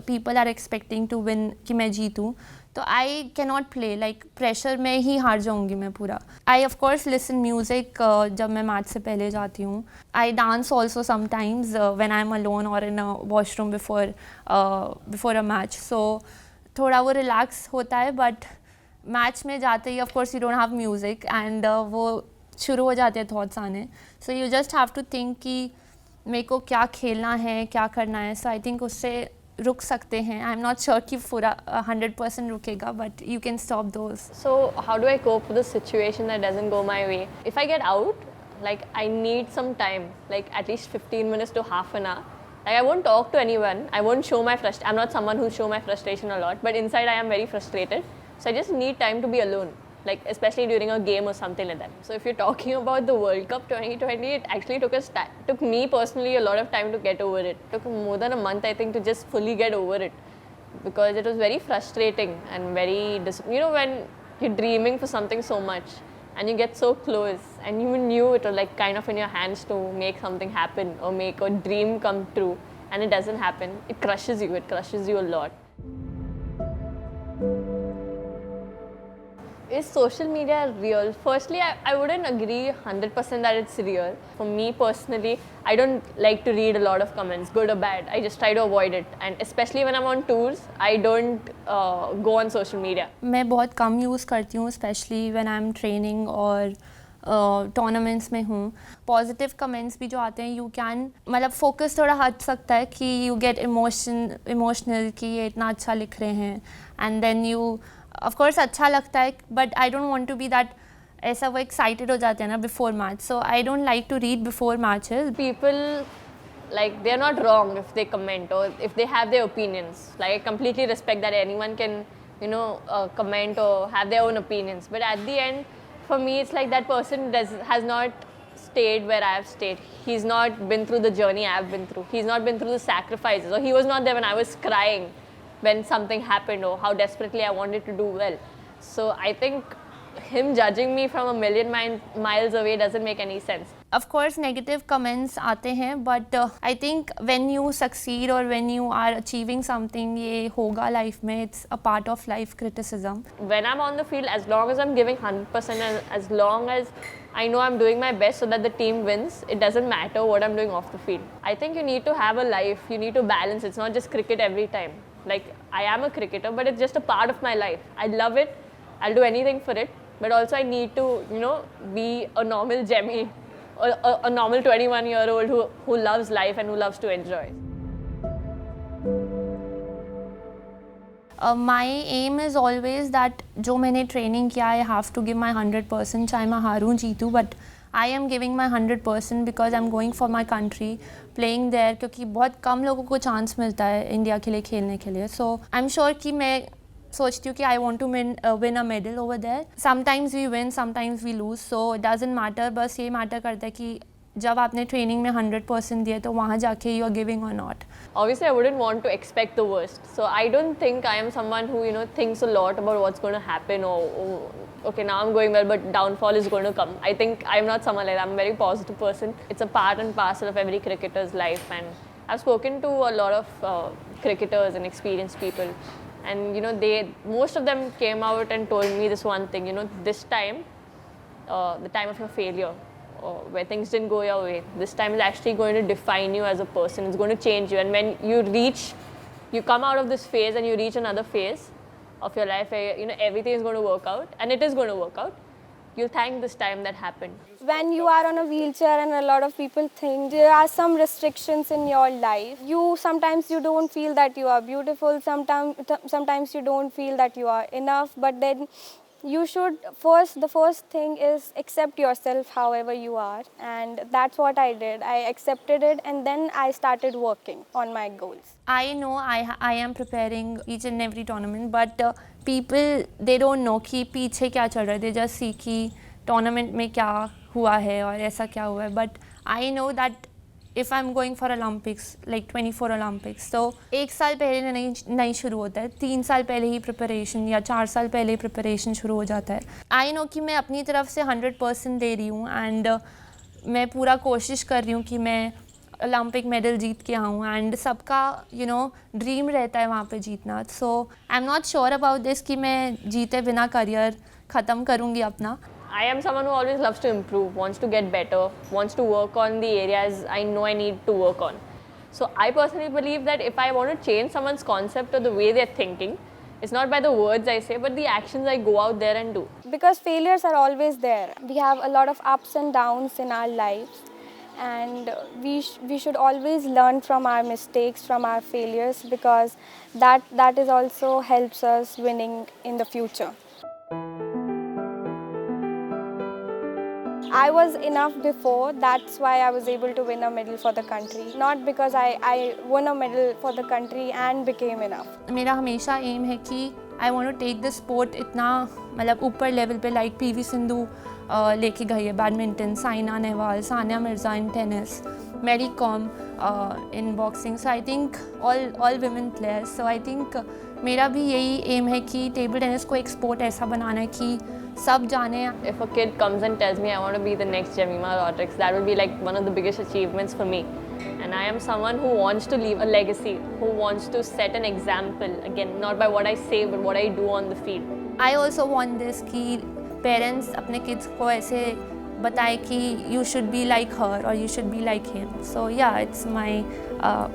people are expecting to win कि मैं जीतूँ, तो I can not play, like pressure में ही हार जाऊँगी मैं पूरा. I of course listen music जब मैं मैच से पहले जाती हूँ. I dance also sometimes when I am alone और in a washroom before a match. So थोड़ा वो रिलैक्स होता है, बट मैच में जाते ही of course you don't have music and वो शुरू हो जाते हैं थॉट्स आने. So you just have to think कि मेरे को क्या खेलना है, क्या करना है. सो आई थिंक उससे रुक सकते हैं. आई एम नॉट श्योर कि पूरा 100% रुकेगा, but you can stop those. So how do I cope with a situation that doesn't go my way? If I get out, like I need some time, like at least 15 minutes to half an hour. Like I won't talk to anyone. I won't show my frustration. I'm not someone who show my frustration a lot, but inside I am very frustrated. So I just need time to be alone. Like especially during a game or something like that. So if you're talking about the World Cup 2020, it actually took me personally a lot of time to get over it. It took more than a month, I think, to just fully get over it, because it was very frustrating and very when you're dreaming for something so much and you get so close and you knew it was like kind of in your hands to make something happen or make a dream come true, and it doesn't happen. It crushes you a lot. Is social media real? Firstly, I wouldn't agree 100% that it's real. For me personally, I don't like to read a lot of comments, good or bad. I just try to avoid it. And especially when I'm on tours, I don't go on social media. मैं बहुत कम use करती हूँ, specially when I am training और tournaments में हूँ. Positive comments भी जो आते हैं, यू कैन मतलब फोकस थोड़ा हट सकता है कि यू गेट इमोशनल कि ये इतना अच्छा लिख रहे हैं, and then you of course अच्छा लगता है, but I don't want to be that ऐसा वो एक्साइटेड हो जाते हैं ना before match. So I don't like to read before matches. People, like, they're not wrong if they comment or if they have their opinions. Like, I completely respect that anyone can comment or have their own opinions, but at the end, for me, it's like that person has not stayed where I have stayed. He's not been through the journey I have been through. He's not been through the sacrifices, or he was not there when I was crying when something happened or how desperately I wanted to do well. So I think him judging me from a million miles away doesn't make any sense. Of course, negative comments आते हैं, but I think when you succeed or when you are achieving something, ये होगा life में. It's a part of life, criticism. When I'm on the field, as long as I'm giving 100% and as long as I know I'm doing my best so that the team wins, it doesn't matter what I'm doing off the field. I think you need to have a life, you need to balance. It's not just cricket every time. Like, I am a cricketer, but it's just a part of my life. I love it. I'll do anything for it, but also I need to, be a normal Jemmy, a normal 21-year-old who loves life and who loves to enjoy. My aim is always that जो मैंने training किया, I have to give my 100%, चाहे मैं हारूं जीतूं, but I am giving my 100% because I'm going for my country, playing there, क्योंकि बहुत कम लोगों को chance मिलता है इंडिया के लिए खेलने के लिए. So I'm sure कि मैं सोचती हूँ कि I want to win a medal over there. Sometimes we win, sometimes we lose, so it doesn't matter. बस ये matter करता है कि जब आपने ट्रेनिंग में 100% दिए तो वहाँ जाके you are giving or not. Obviously, I wouldn't want to expect the worst. So I don't think I am someone who, thinks a lot about what's going to happen or okay, now I'm going well, but downfall is going to come. I think I'm not someone like that. I'm a very positive person. It's a part and parcel of every cricketer's life. And I've spoken to a lot of cricketers and experienced people. And, most of them came out and told me this one thing, this time, the time of your failure, where things didn't go your way, this time is actually going to define you as a person. It's going to change you. And when you come out of this phase and you reach another phase of your life where, everything is going to work out, and it is going to work out, you'll thank this time that happened. When you are on a wheelchair and a lot of people think there are some restrictions in your life, sometimes you don't feel that you are beautiful, sometimes you don't feel that you are enough, but then you should the first thing is accept yourself however you are, and that's what I did. I accepted it, and then I started working on my goals. I know I am preparing each and every tournament, but people, they don't know कि पीछे क्या चल रहा है. They just see कि tournament में क्या हुआ है और ऐसा क्या हुआ है. But I know that if I'm going for Olympics, like 24 Olympics, so एक साल पहले नहीं शुरू होता है, 3 साल पहले ही preparation या 4 साल पहले ही preparation शुरू हो जाता है. I know कि मैं अपनी तरफ से 100% दे रही हूँ, and मैं पूरा कोशिश कर रही हूँ कि मैं ओलंपिक मेडल जीत के आऊँ, एंड सबका ड्रीम रहता है वहाँ पे जीतना. So I am not sure about this कि मैं जीते बिना करियर ख़त्म करूँगी अपना. I am someone who always loves to improve, wants to get better, wants to work on the areas I know I need to work on. So I personally believe that if I want to change someone's concept or the way they're thinking, it's not by the words I say, but the actions I go out there and do. Because failures are always there. We have a lot of ups and downs in our lives, and we should always learn from our mistakes, from our failures, because that is also helps us winning in the future. I was enough before, that's why I was able to win a medal for the country. Not because I won a medal for the country and became enough. मेरा हमेशा M है कि I want to take the sport इतना मतलब ऊपर level पे, like PV Sindhu लेके गई है badminton, Saina Nehwal, Sania Mirza in tennis, Mary Kom in boxing. So I think all women players. So I think मेरा भी यही एम है कि टेबल टेनिस को एक स्पोर्ट ऐसा बनाना है कि सब जाने. If a kid comes and tells me I want to be the next Jemima Rodrigues, that would be like one of the biggest achievements for me. And I am someone who wants to leave a legacy, who wants to set an example, again, not by what I say, but what I do on the field. I also want this कि parents अपने kids को ऐसे बताए कि you should be like her or you should be like him. So yeah, it's my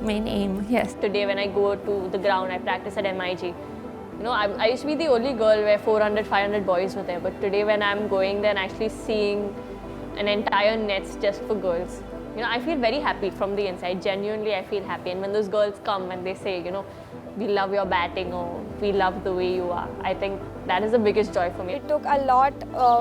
main aim. Yes. Today when I go to the ground, I practice at MIG. I used to be the only girl where 400, 500 boys were there. But today when I'm going there and actually seeing an entire nets just for girls, I feel very happy from the inside. Genuinely, I feel happy. And when those girls come and they say, we love your batting or we love the way you are, I think that is the biggest joy for me. It took a lot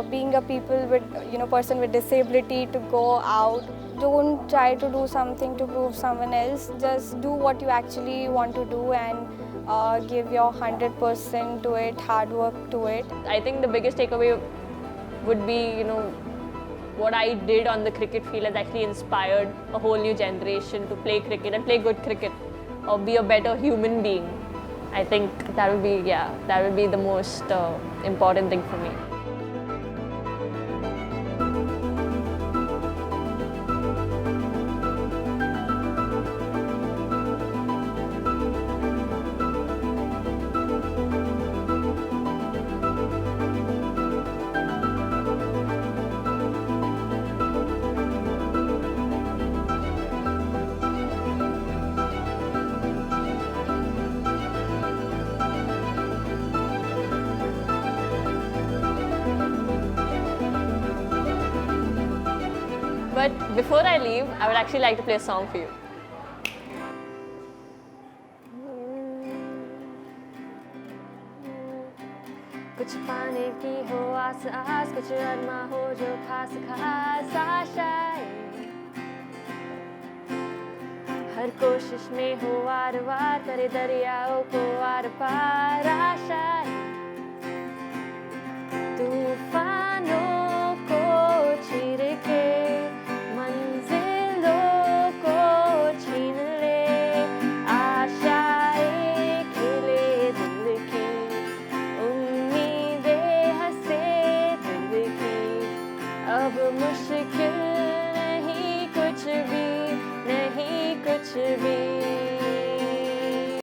being a person with disability to go out. Don't try to do something to prove someone else. Just do what you actually want to do and give your 100% to it, hard work to it. I think the biggest takeaway would be, what I did on the cricket field has actually inspired a whole new generation to play cricket and play good cricket or be a better human being. I think that would be the most important thing for me. before I leave, I would actually like to play a song for you. कुछ पाने की हो आस आस, कुछ अरमा हो जो खास खास आशाएं, हर कोशिश में हो वार वार करे दरियाओं को आर पार आशाएं, तूफानों को चीर के मंजिलों को छीन ले, आशाएं खिले दिल की, उम्मीदें हंसे दिल की, अब मुश्किल नहीं कुछ भी, नहीं कुछ भी।